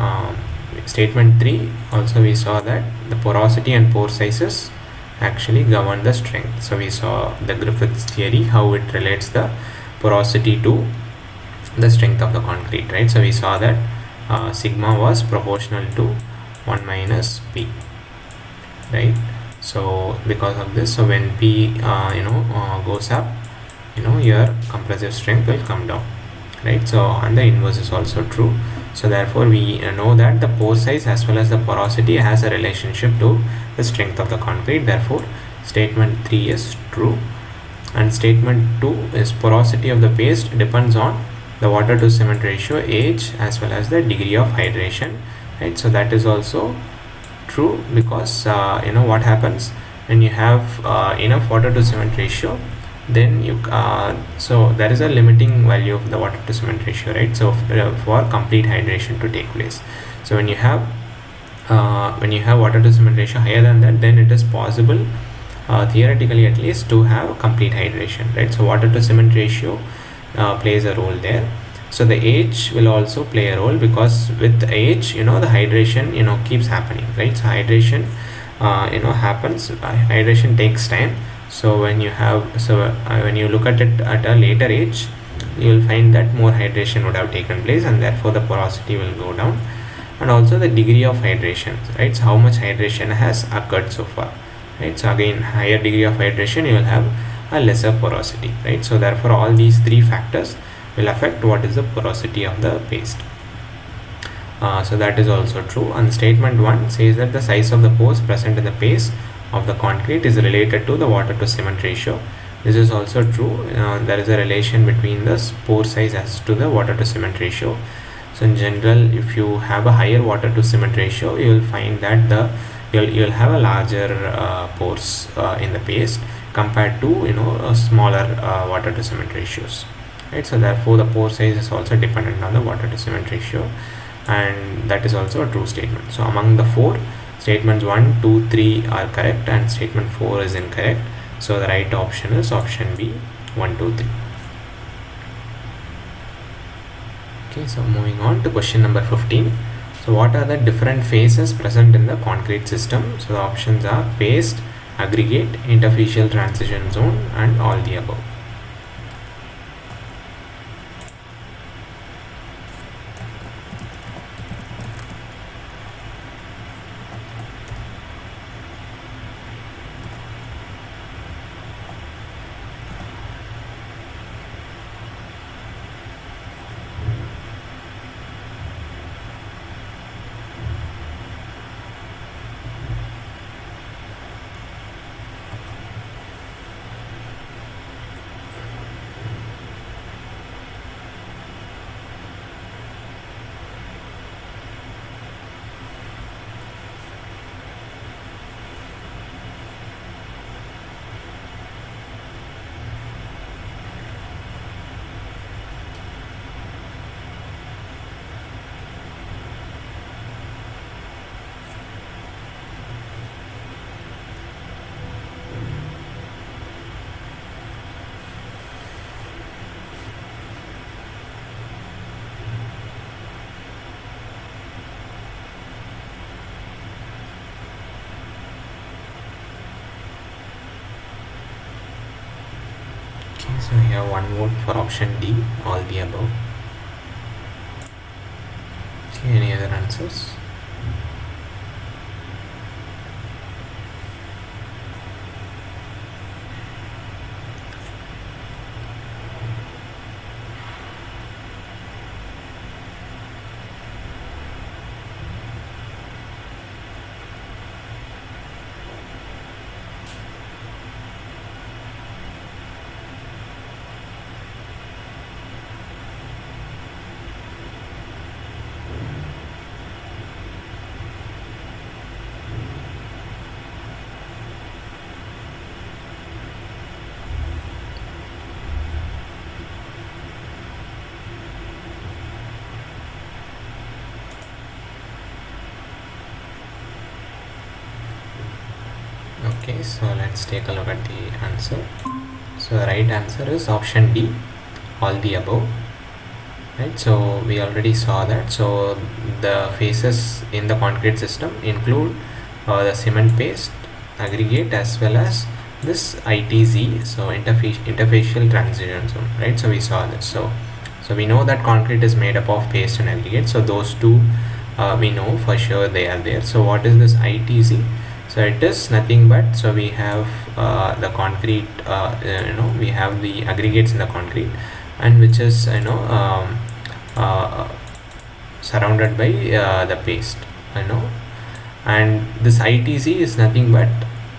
[SPEAKER 1] statement 3 also we saw that the porosity and pore sizes actually govern the strength. So we saw the Griffith's theory, how it relates the porosity to the strength of the concrete, right? So we saw that sigma was proportional to 1 minus p, right? So because of this, so when p goes up, your compressive strength will come down, right? So and the inverse is also true. So therefore we know that the pore size as well as the porosity has a relationship to the strength of the concrete. Therefore statement 3 is true. And statement 2 is porosity of the paste depends on the water to cement ratio, age, as well as the degree of hydration, right? So that is also true because what happens when you have enough water to cement ratio, then you so there is a limiting value of the water to cement ratio, right? So for complete hydration to take place. So when you have water to cement ratio higher than that, then it is possible theoretically at least to have complete hydration, right? So water to cement ratio plays a role there. So the age will also play a role because with age the hydration keeps happening, right? So hydration happens, hydration takes time. So when you look at it at a later age, you will find that more hydration would have taken place and therefore the porosity will go down. And also the degree of hydration, right? So how much hydration has occurred so far, right? So again, higher degree of hydration, you will have a lesser porosity, right? So therefore all these three factors will affect what is the porosity of the paste. So that is also true. And statement 1 says that the size of the pores present in the paste of the concrete is related to the water to cement ratio. This is also true. There is a relation between the pore size as to the water to cement ratio. So in general, if you have a higher water to cement ratio, you will find that you'll have a larger pores in the paste compared to smaller water to cement ratios, right? So therefore the pore size is also dependent on the water to cement ratio, and that is also a true statement. So among the four, statements 1, 2, 3 are correct and statement 4 is incorrect. So the right option is option B, 1, 2, 3. Okay, so moving on to question number 15. So what are the different phases present in the concrete system? So the options are paste, aggregate, interfacial transition zone, and all the above. So we have one vote for option D, all the above. Okay, any other answers? Okay, so let's take a look at the answer. So the right answer is option D, all the above. Right, so we already saw that. So the phases in the concrete system include the cement paste, aggregate, as well as this ITZ, so interfacial transition zone. Right, so we saw this. So we know that concrete is made up of paste and aggregate. So those two we know for sure they are there. So what is this ITZ? So it is nothing but, so we have the concrete, we have the aggregates in the concrete, and which is surrounded by the paste, and this ITC is nothing but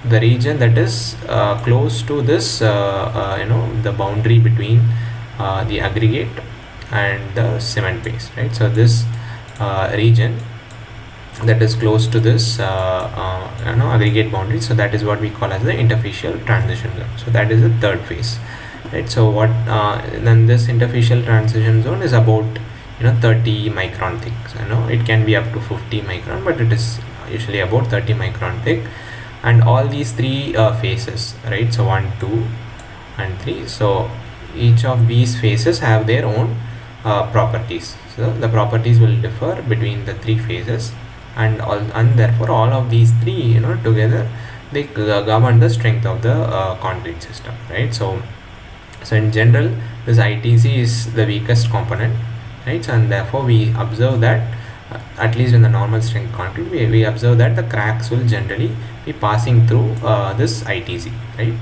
[SPEAKER 1] the region that is close to this, the boundary between the aggregate and the cement paste, right? So this region that is close to this aggregate boundary, so that is what we call as the interfacial transition zone. So that is the third phase, right? So what then this interfacial transition zone is about 30 micron thick. It can be up to 50 micron, but it is usually about 30 micron thick. And all these three phases, right? So 1, 2 and 3, so each of these phases have their own properties. So the properties will differ between the three phases, and therefore all of these three together they govern the strength of the concrete system, right? So in general, this ITC is the weakest component, right? So, and therefore we observe that at least in the normal strength concrete, we observe that the cracks will generally be passing through this ITC, right?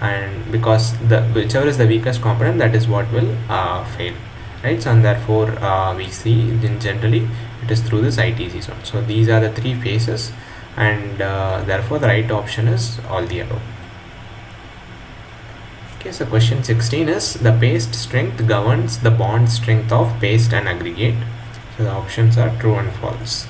[SPEAKER 1] And because whichever is the weakest component, that is what will fail, right? So and therefore we see in generally it is through this ITC zone. So these are the three phases, and therefore the right option is all the above. Okay, so question 16 is the paste strength governs the bond strength of paste and aggregate. So the options are true and false.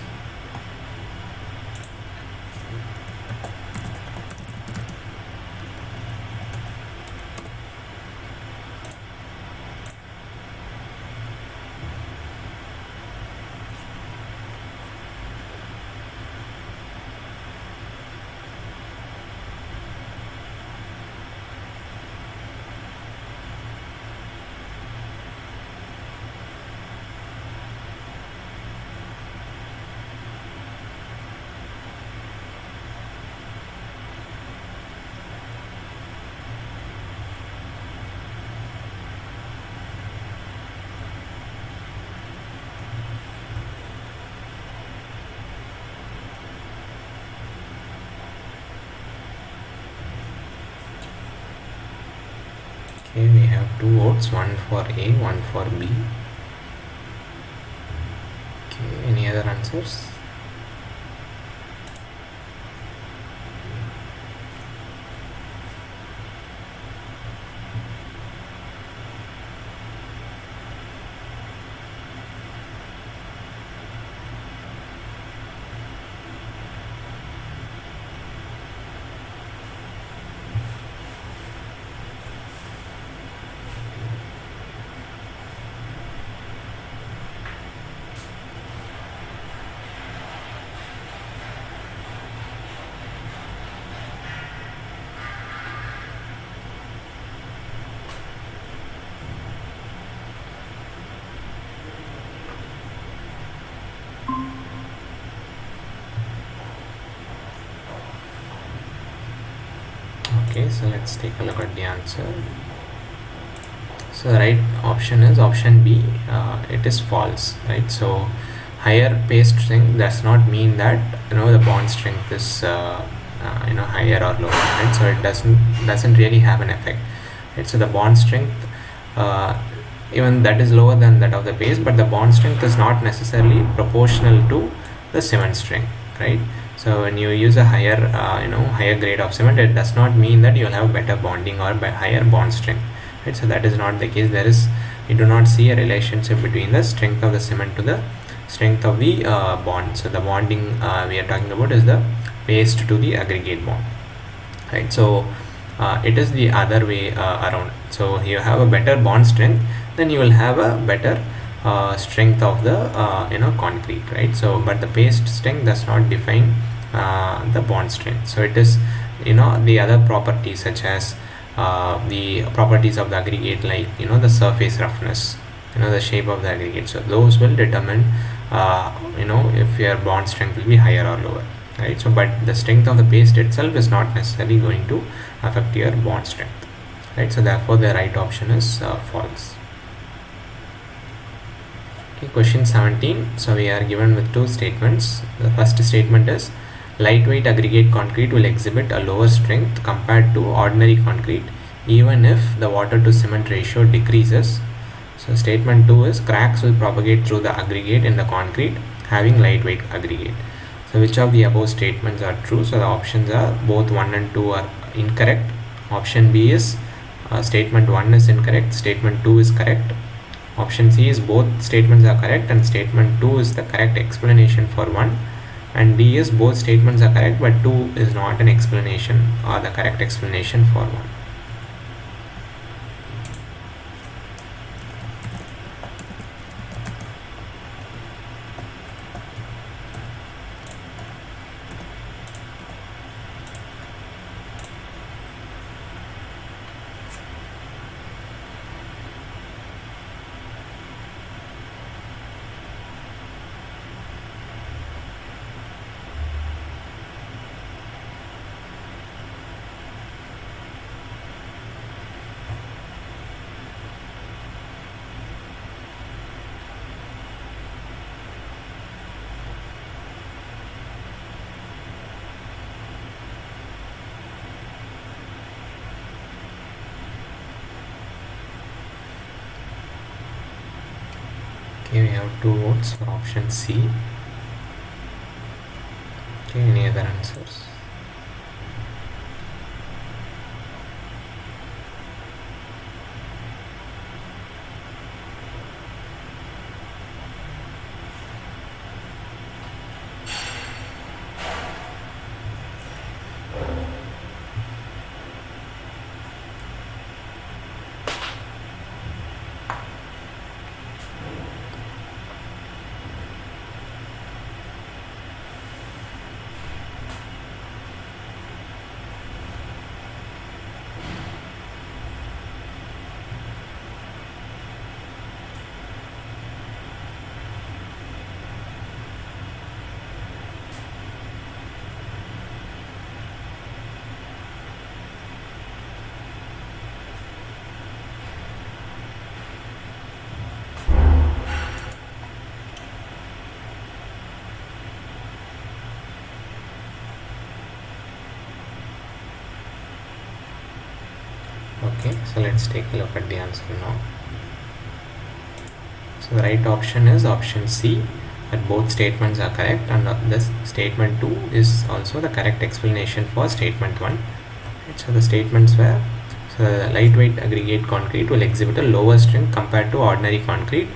[SPEAKER 1] Okay, we have two votes, one for A, one for B. Okay, any other answers? Okay, so let's take a look at the answer. So the right option is option B. It is false, right? So higher paste strength does not mean that the bond strength is higher or lower, right? So it doesn't really have an effect, right? So the bond strength, uh, even that is lower than that of the paste, but the bond strength is not necessarily proportional to the cement strength, right? So when you use a higher grade of cement, it does not mean that you will have better bonding or higher bond strength, right? So that is not the case. You do not see a relationship between the strength of the cement to the strength of the bond. So the bonding we are talking about is the paste to the aggregate bond, right? So it is the other way around. So you have a better bond strength, then you will have a better strength of the concrete, right? So but the paste strength does not define the bond strength. So it is the other properties, such as the properties of the aggregate, like the surface roughness, the shape of the aggregate. So those will determine if your bond strength will be higher or lower, right? So but the strength of the paste itself is not necessarily going to affect your bond strength, right? So therefore the right option is false. Okay, question 17. So we are given with two statements. The first statement is lightweight aggregate concrete will exhibit a lower strength compared to ordinary concrete even if the water to cement ratio decreases. So statement 2 is cracks will propagate through the aggregate in the concrete having lightweight aggregate. So which of the above statements are true? So the options are both 1 and 2 are incorrect. Option B is statement 1 is incorrect, statement 2 is correct. Option C is both statements are correct and statement 2 is the correct explanation for 1. And D is both statements are correct but 2 is not an explanation or the correct explanation for 1. Okay, we have 2 votes for option C. Okay, any other answers? Okay, so let's take a look at the answer now. So the right option is option C, that both statements are correct, and this statement 2 is also the correct explanation for statement 1. Right, so the statements were, so the lightweight aggregate concrete will exhibit a lower strength compared to ordinary concrete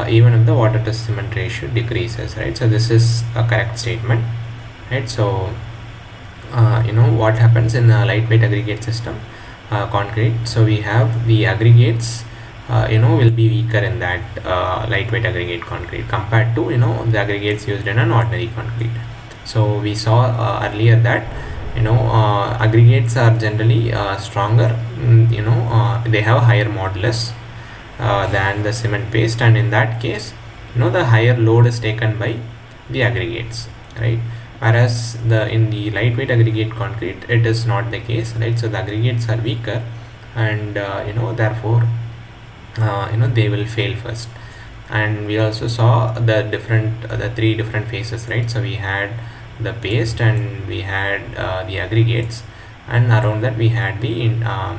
[SPEAKER 1] even if the water to cement ratio decreases, right? So this is a correct statement, right? So what happens in a lightweight aggregate system, concrete, so we have the aggregates will be weaker in that lightweight aggregate concrete compared to the aggregates used in an ordinary concrete. So we saw earlier that aggregates are generally stronger, they have a higher modulus than the cement paste, and in that case the higher load is taken by the aggregates, right? Whereas in the lightweight aggregate concrete it is not the case, right? So the aggregates are weaker, and therefore they will fail first. And we also saw the three different phases, right? So we had the paste, and we had the aggregates, and around that we had the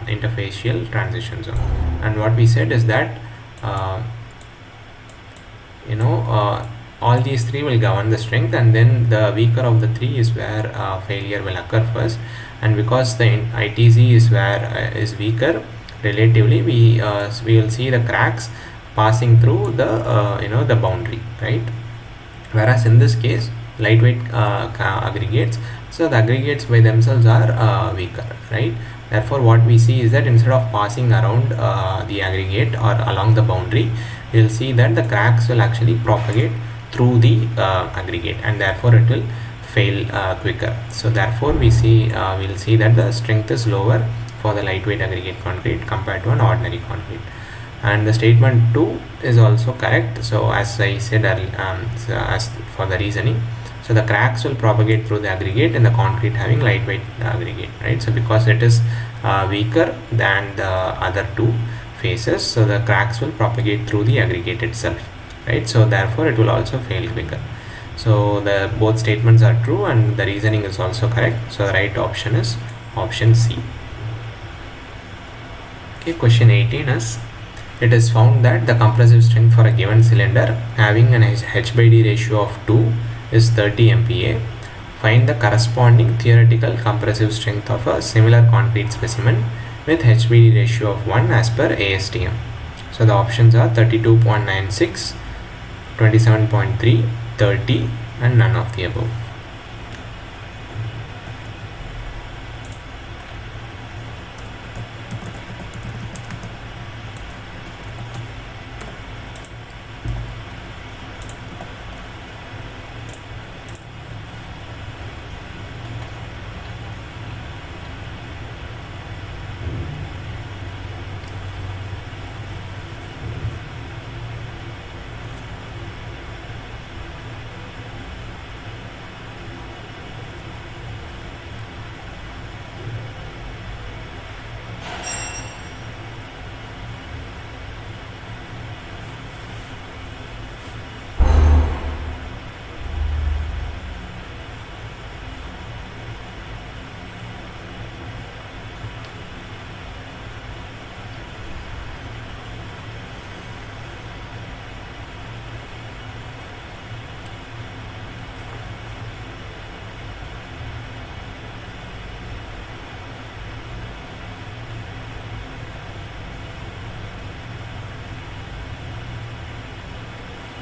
[SPEAKER 1] interfacial transition zone. And what we said is that uh, you know all these three will govern the strength, and then the weaker of the three is where failure will occur first. And because the ITZ is where is weaker relatively, we will see the cracks passing through the the boundary, right? Whereas in this case, lightweight aggregates, so the aggregates by themselves are weaker, right? Therefore what we see is that instead of passing around the aggregate or along the boundary, we'll see that the cracks will actually propagate through the aggregate, and therefore it will fail quicker. So therefore we'll see that the strength is lower for the lightweight aggregate concrete compared to an ordinary concrete. And the statement 2 is also correct. So as I said so as for the reasoning, so the cracks will propagate through the aggregate in the concrete having lightweight aggregate, right? So because it is weaker than the other two phases, so the cracks will propagate through the aggregate itself, right? So therefore it will also fail quicker. So the both statements are true, and the reasoning is also correct. So the right option is option C. Okay, question 18 is, it is found that the compressive strength for a given cylinder having an H by D ratio of 2 is 30 MPa. Find the corresponding theoretical compressive strength of a similar concrete specimen with H by D ratio of 1 as per ASTM. So the options are 32.96, 27.3, 30, and none of the above.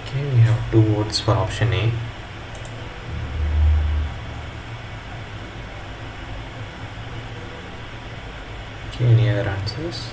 [SPEAKER 1] Okay, we have 2 votes for option A. Okay, any other answers?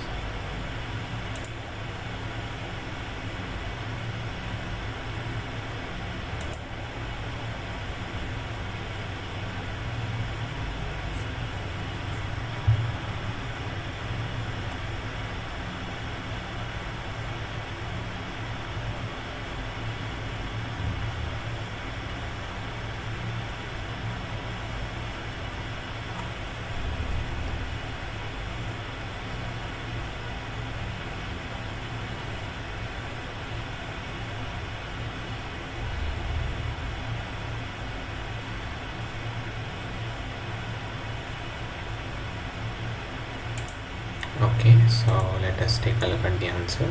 [SPEAKER 1] Okay, so let us take a look at the answer.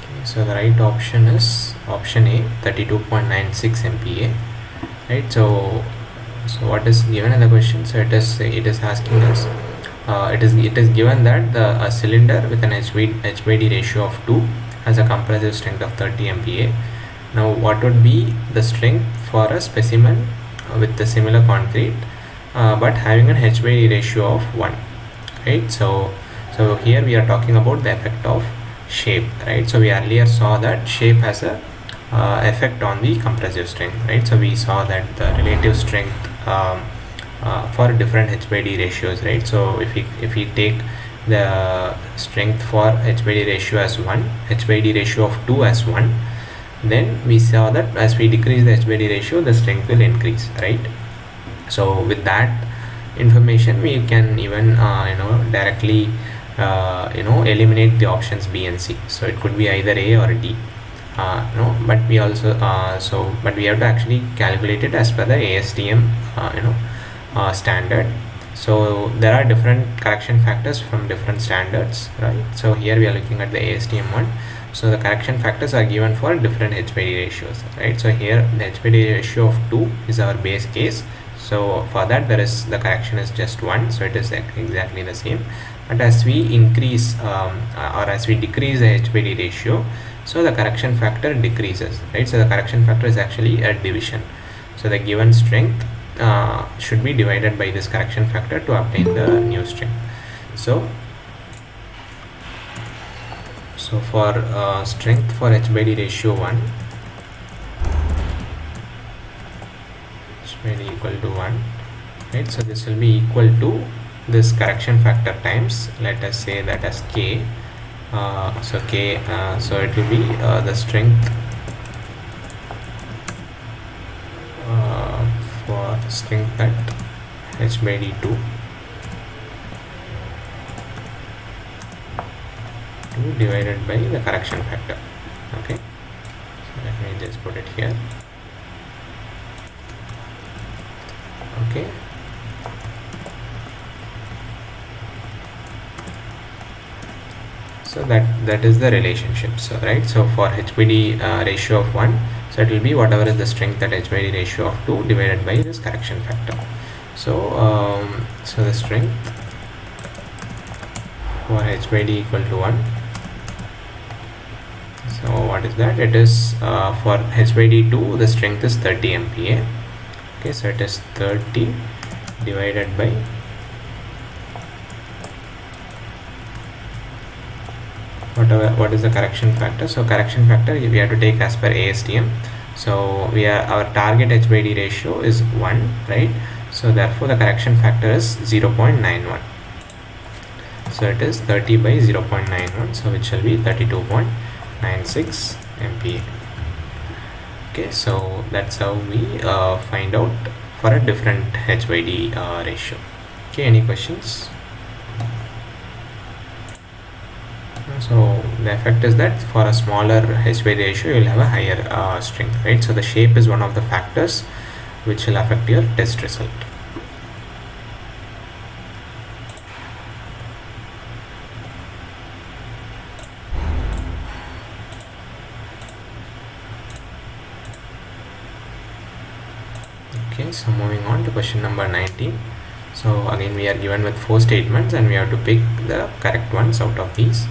[SPEAKER 1] Okay, so the right option is option A, 32.96 MPa, right? So what is given in the question? So it is asking us, it is given that a cylinder with an H by D ratio of 2 has a compressive strength of 30 MPa. Now what would be the strength for a specimen with the similar concrete but having an H by D ratio of 1, right? So here we are talking about the effect of shape, right? So we earlier saw that shape has a effect on the compressive strength, right? So we saw that the relative strength for different H by D ratios, right? So if we take the strength for h by d ratio as 1, h by d ratio of 2 as 1, then we saw that as we decrease the h by d ratio, the strength will increase, right? So with that information, we can even directly eliminate the options B and C. So it could be either A or D. No, but we also but we have to actually calculate it as per the ASTM standard. So there are different correction factors from different standards, right? So here we are looking at the ASTM one. So the correction factors are given for different h by d ratios, right? So here the h by d ratio of 2 is our base case. So for that the correction is just 1, so it is exactly the same. But as we increase or as we decrease the h by d ratio, so the correction factor decreases, right? So the correction factor is actually a division. So the given strength should be divided by this correction factor to obtain the new strength. So for strength for h by d ratio 1, h by d equal to 1, right? So this will be equal to this correction factor times, let us say that as k. So k, so it will be the strength for strength at h by d2 divided by the correction factor. Okay, so let me just put it here. Okay, so that is the relationship. So right, so for h by d ratio of 1, so it will be whatever is the strength at h by d ratio of 2 divided by this correction factor. So so the strength for h by d equal to 1, so what is that? It is for h by d2 the strength is 30 MPa. Okay, so it is 30 divided by what is the correction factor. So correction factor we have to take as per ASTM. So our target h by d ratio is 1, right? So therefore the correction factor is 0.91. So it is 30 by 0.91, so which shall be 32.96 MPa. Okay, so that's how we find out for a different h by d ratio. Okay, any questions? So the effect is that for a smaller h by d ratio you will have a higher strength, right? So the shape is one of the factors which will affect your test result. Okay, so moving on to question number 19. So again we are given with 4 statements and we have to pick the correct ones out of these.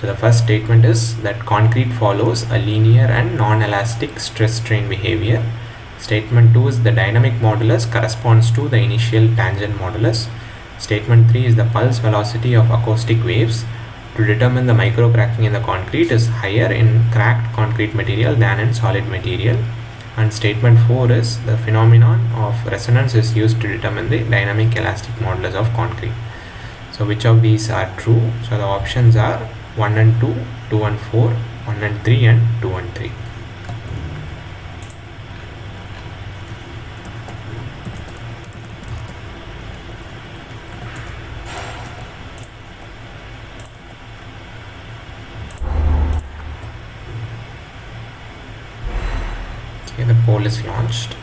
[SPEAKER 1] So the first statement is that concrete follows a linear and non-elastic stress-strain behavior. Statement 2 is the dynamic modulus corresponds to the initial tangent modulus. Statement 3 is the pulse velocity of acoustic waves to determine the microcracking in the concrete is higher in cracked concrete material than in solid material. And statement 4 is the phenomenon of resonance is used to determine the dynamic elastic modulus of concrete. So which of these are true? So the options are 1 and 2, 2 and 4, 1 and 3 and 2 and 3. Okay, the poll is launched.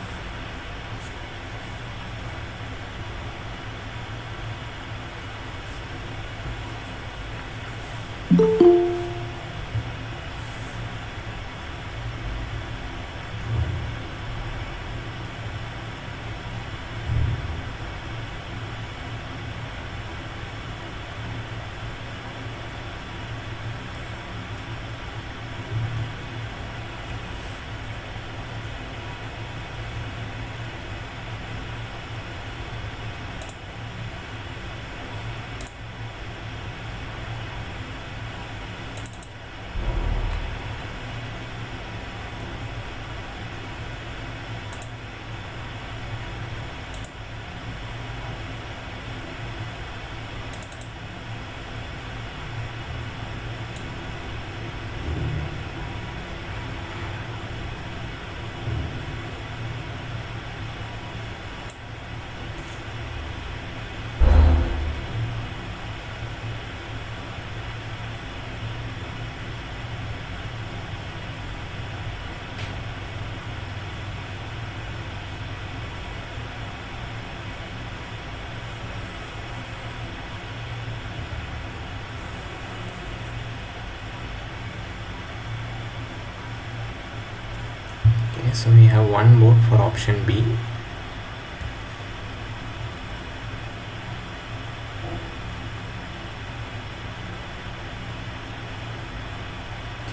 [SPEAKER 1] Okay, so we have one vote for option B.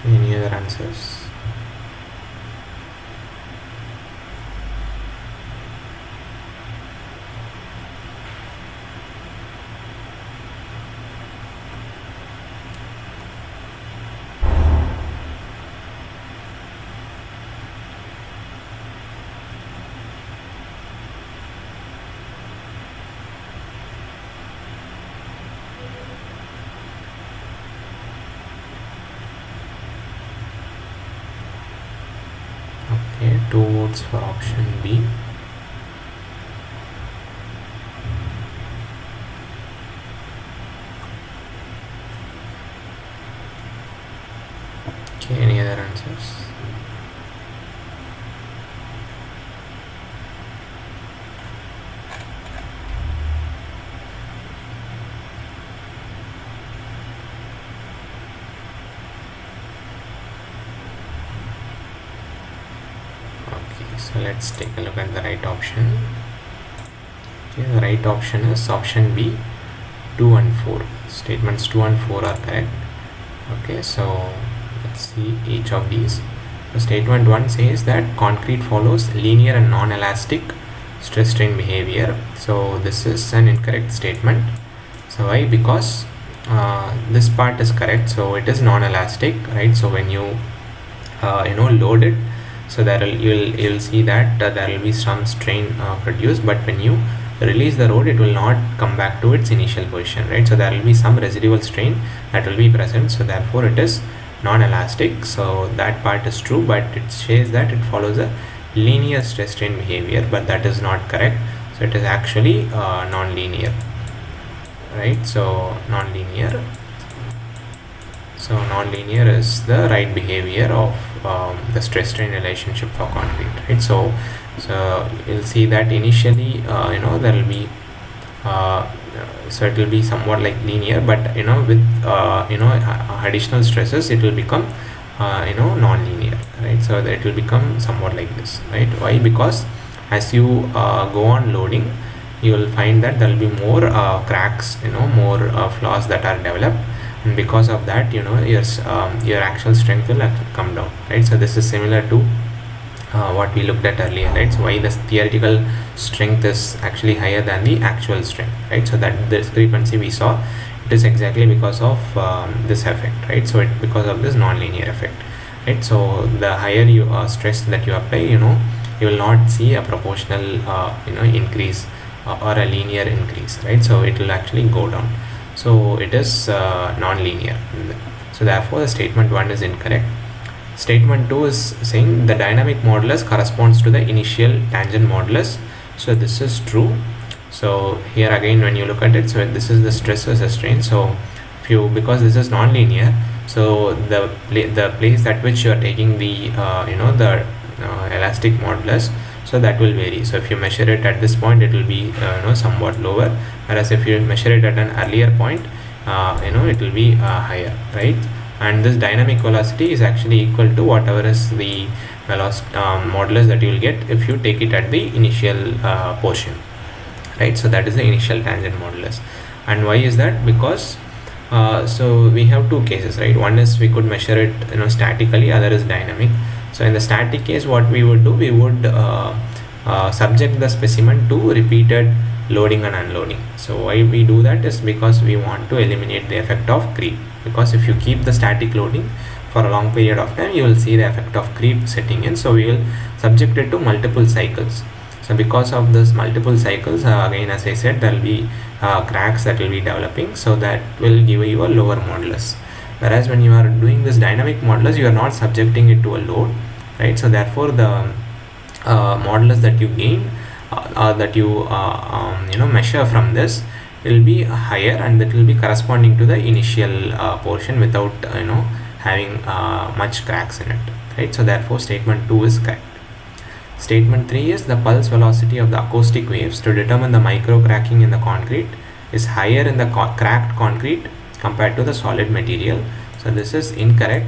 [SPEAKER 1] Okay, any other answers? Okay, 2 votes for option B. Okay, any other answers? Okay, so let's take a look at the right option. Okay, the right option is option B, 2 and 4. Statements 2 and 4 are correct. Okay, so let's see each of these. So statement 1 says that concrete follows linear and non-elastic stress strain behavior. So this is an incorrect statement. So why? Because this part is correct, so it is non-elastic, right? So when you load it, so there you'll see that there will be some strain produced, but when you release the load, it will not come back to its initial position, right? So there will be some residual strain that will be present, so therefore it is non-elastic. So that part is true, but it says that it follows a linear stress strain behavior, but that is not correct. So it is actually non-linear, right? So non-linear is the right behavior of the stress strain relationship for concrete, right? So you'll see that initially there will be so it will be somewhat like linear, but with additional stresses it will become non-linear, right? So that it will become somewhat like this, right? Why? Because as you go on loading, you will find that there will be more cracks, more flaws that are developed, and because of that your actual strength will come down, right? So this is similar to what we looked at earlier, right? So why the theoretical strength is actually higher than the actual strength, right? So that discrepancy we saw, it is exactly because of this effect, right? So because of this non-linear effect, right? So the higher you stress that you apply, you will not see a proportional increase or a linear increase, right? So it will actually go down. So it is non-linear. So therefore the statement 1 is incorrect. Statement 2 is saying the dynamic modulus corresponds to the initial tangent modulus. So this is true. So here again, when you look at it, so this is the stress versus strain. So because this is non-linear, so the place at which you are taking the elastic modulus, so that will vary. So if you measure it at this point, it will be somewhat lower, whereas if you measure it at an earlier point, it will be higher, right? And this dynamic velocity is actually equal to whatever is the velocity modulus that you will get if you take it at the initial portion, right? So that is the initial tangent modulus. And why is that? Because so we have two cases, right? One is we could measure it statically, other is dynamic. So in the static case, what we would do, we would subject the specimen to repeated loading and unloading. So why we do that is because we want to eliminate the effect of creep, because if you keep the static loading for a long period of time, you will see the effect of creep setting in. So we will subject it to multiple cycles. So because of this multiple cycles, again as I said, there will be cracks that will be developing, so that will give you a lower modulus. Whereas when you are doing this dynamic modulus, you are not subjecting it to a load, right? So therefore the modulus that you gain that you measure from this will be higher, and that will be corresponding to the initial portion without having much cracks in it, right? So therefore statement 2 is correct. Statement 3 is the pulse velocity of the acoustic waves to determine the micro cracking in the concrete is higher in the cracked concrete compared to the solid material. So this is incorrect.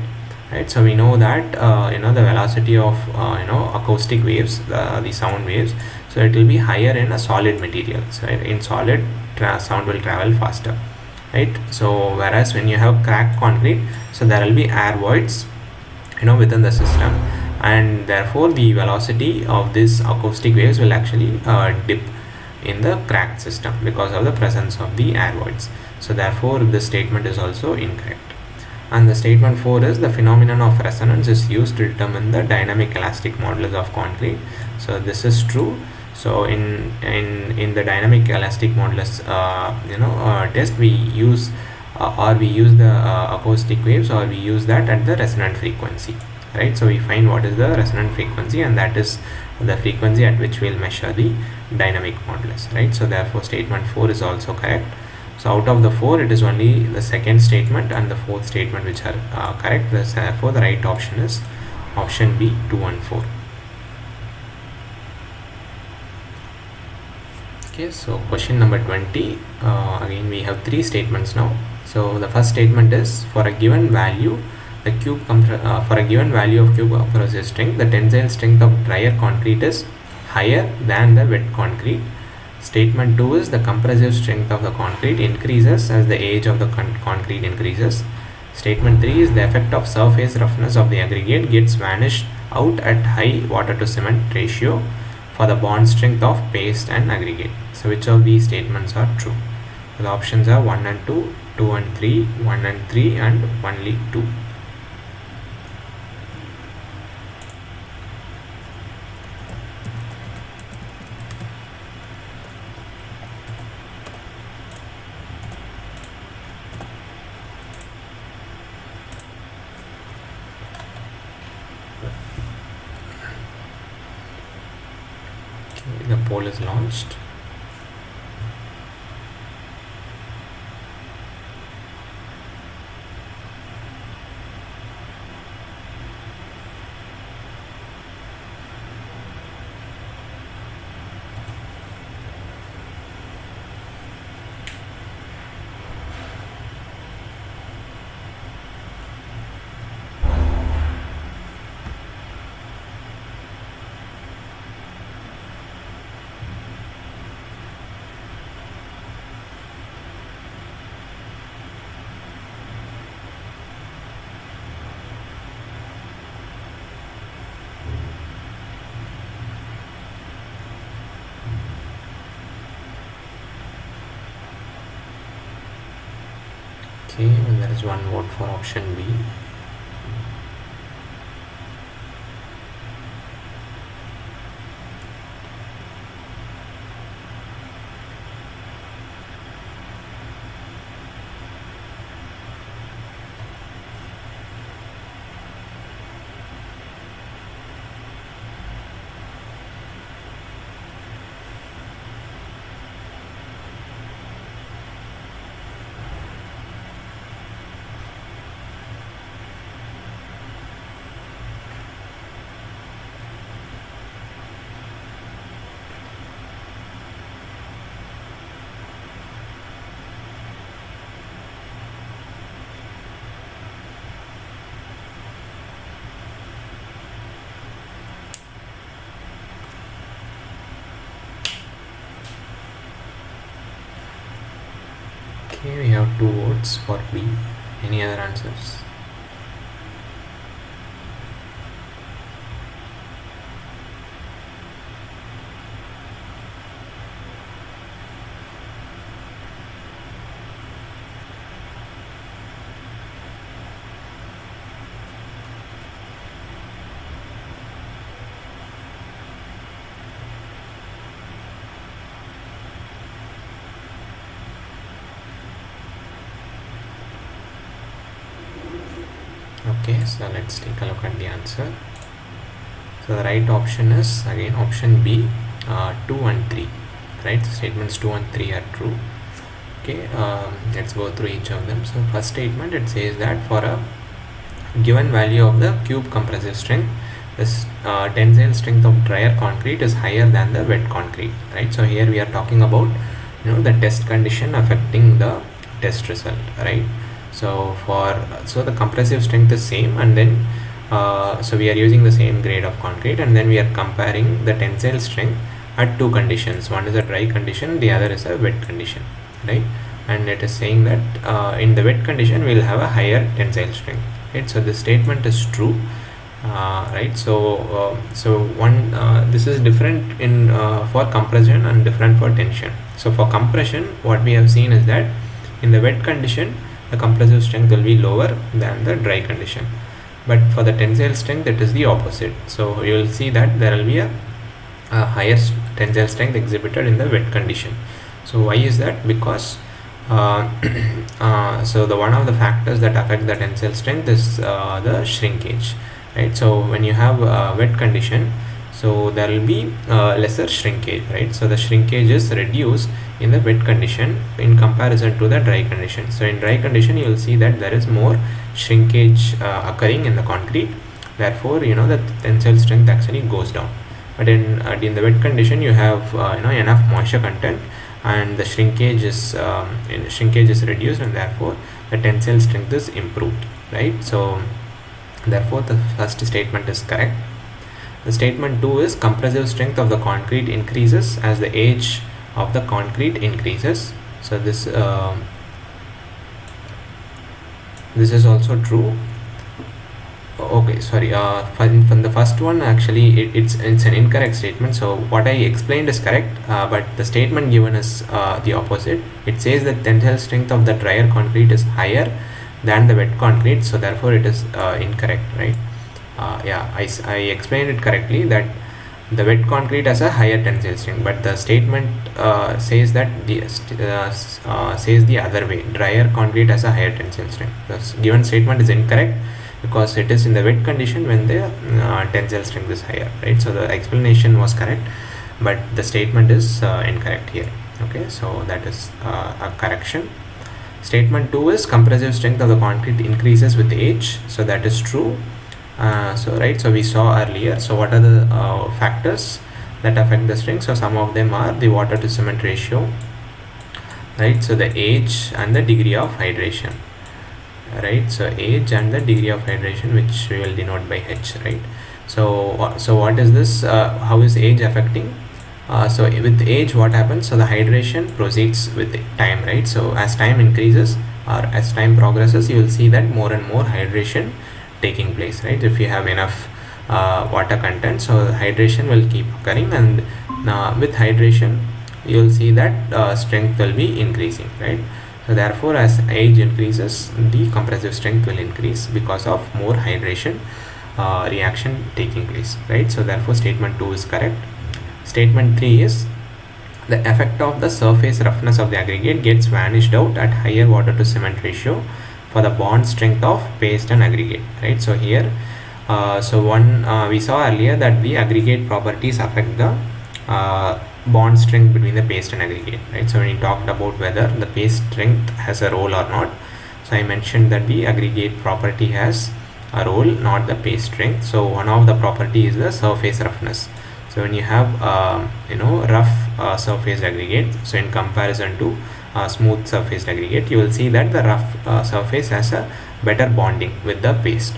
[SPEAKER 1] right? So we know that the velocity of acoustic waves, the sound waves, so it will be higher in a solid material. So in solid, sound will travel faster, right? So whereas when you have cracked concrete, so there will be air voids within the system, and therefore the velocity of these acoustic waves will actually dip in the cracked system because of the presence of the air voids. So therefore this statement is also incorrect. And the statement 4 is the phenomenon of resonance is used to determine the dynamic elastic modulus of concrete. So this is true. So in the dynamic elastic modulus test, we use the acoustic waves, or we use that at the resonant frequency, right? So we find what is the resonant frequency, and that is the frequency at which we'll measure the dynamic modulus, right? So therefore statement 4 is also correct. So out of the 4, it is only the second statement and the fourth statement which are correct. Therefore the right option is option B, 2 and 4. Okay, so question number 20. Again we have 3 statements now. So the first statement is, for a given value of cube compressive strength, the tensile strength of drier concrete is higher than the wet concrete. Statement 2 is, the compressive strength of the concrete increases as the age of the concrete increases. Statement 3 is, the effect of surface roughness of the aggregate gets vanished out at high water to cement ratio for the bond strength of paste and aggregate. So which of these statements are true? So the options are 1 and 2, 2 and 3, 1 and 3, and only 2. The poll is launched. Okay, and there is one vote for option B. Okay, we have 2 votes for B. Any other answers? Okay, so let's take a look at the answer. So the right option is again option B, 2 and 3, right? Statements 2 and 3 are true. Okay, let's go through each of them. So first statement, it says that for a given value of the cube compressive strength, this tensile strength of drier concrete is higher than the wet concrete, right? So here we are talking about the test condition affecting the test result, right? So the compressive strength is same, and then so we are using the same grade of concrete, and then we are comparing the tensile strength at two conditions. One is a dry condition, the other is a wet condition, right? And it is saying that in the wet condition we will have a higher tensile strength, right? So this statement is true, right? This is different in for compression and different for tension. So for compression, what we have seen is that in the wet condition the compressive strength will be lower than the dry condition, but for the tensile strength it is the opposite. So you will see that there will be a higher tensile strength exhibited in the wet condition. So why is that? Because so the one of the factors that affect the tensile strength is the shrinkage, right? So when you have wet condition, so there will be lesser shrinkage, right? So the shrinkage is reduced in the wet condition in comparison to the dry condition. So in dry condition you will see that there is more shrinkage occurring in the concrete, therefore the tensile strength actually goes down. But in the wet condition you have enough moisture content, and the shrinkage is reduced, and therefore the tensile strength is improved, right? So therefore the first statement is correct. The statement 2 is compressive strength of the concrete increases as the age of the concrete increases. So this is also true. Okay, sorry, from the first one actually it's an incorrect statement. So what I explained is correct, but the statement given is the opposite. It says that tensile strength of the drier concrete is higher than the wet concrete, so therefore it is incorrect, right? I explained it correctly, that the wet concrete has a higher tensile strength, but the statement says that says the other way, drier concrete has a higher tensile strength. The given statement is incorrect because it is in the wet condition when the tensile strength is higher, right? So the explanation was correct, but the statement is incorrect here. Okay, so that is a correction. Statement 2 is compressive strength of the concrete increases with age, so that is true. So we saw earlier, so what are the factors that affect the strength? So some of them are the water to cement ratio, right? So the age and the degree of hydration, right? So age and the degree of hydration, which we will denote by H, right? So what is this? How is age affecting? So with age, what happens? So the hydration proceeds with time, right? So as time increases or as time progresses, you will see that more and more hydration taking place, right? If you have enough water content, so hydration will keep occurring, and with hydration you will see that strength will be increasing, right? So therefore as age increases, the compressive strength will increase because of more hydration reaction taking place, right? So therefore statement 2 is correct. Statement 3 is the effect of the surface roughness of the aggregate gets vanished out at higher water to cement ratio for the bond strength of paste and aggregate, right? So here we saw earlier that the aggregate properties affect the bond strength between the paste and aggregate, right? So when we talked about whether the paste strength has a role or not, so I mentioned that the aggregate property has a role, not the paste strength. So one of the property is the surface roughness. So when you have rough surface aggregate, so in comparison to smooth surface aggregate, you will see that the rough surface has a better bonding with the paste.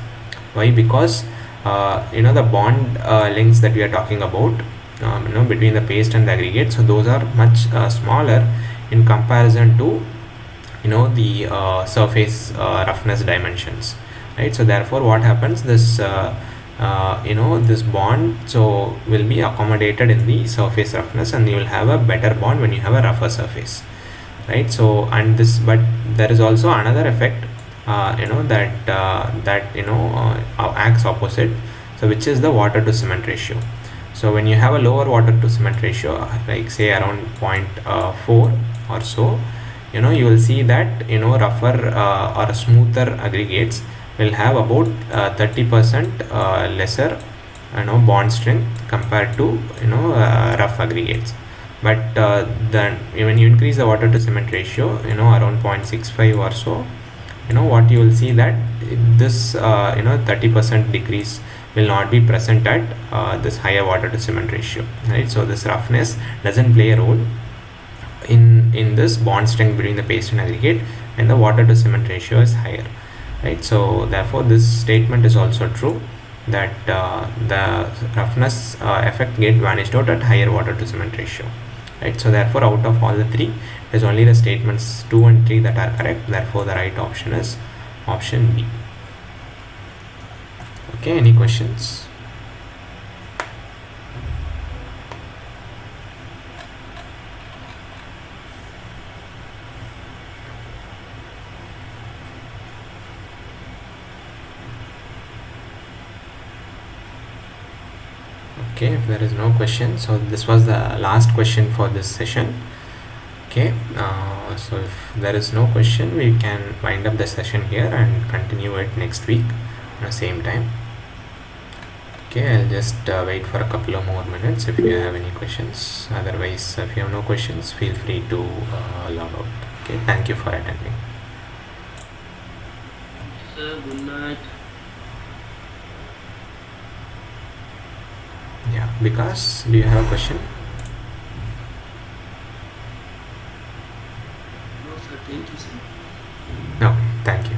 [SPEAKER 1] Why? Because the bond lengths that we are talking about between the paste and the aggregate, so those are much smaller in comparison to the surface roughness dimensions, right? So therefore what happens, this this bond so will be accommodated in the surface roughness, and you will have a better bond when you have a rougher surface, right? So but there is also another effect that acts opposite, so which is the water to cement ratio. So when you have a lower water to cement ratio, like say around 0.4 or so, you will see that rougher or smoother aggregates will have about 30% lesser bond strength compared to rough aggregates. But then when you increase the water to cement ratio around 0.65 or so, what you will see that this 30% decrease will not be present at this higher water to cement ratio, right? So this roughness doesn't play a role in this bond strength between the paste and aggregate and the water to cement ratio is higher, right? So therefore this statement is also true, that the roughness effect get vanished out at higher water to cement ratio, right? So therefore out of all the three, it is only the statements 2 and 3 that are correct. Therefore the right option is option B. Okay, any questions? Okay, if there is no question, so this was the last question for this session. Okay, so if there is no question, we can wind up the session here and continue it next week at the same time. Okay, I'll just wait for a couple of more minutes if you have any questions. Otherwise, if you have no questions, feel free to log out. Okay, thank you for attending.
[SPEAKER 2] Sir, good night.
[SPEAKER 1] Yeah, because do you have a question?
[SPEAKER 2] No, sir. Thank you, sir.
[SPEAKER 1] No, thank you.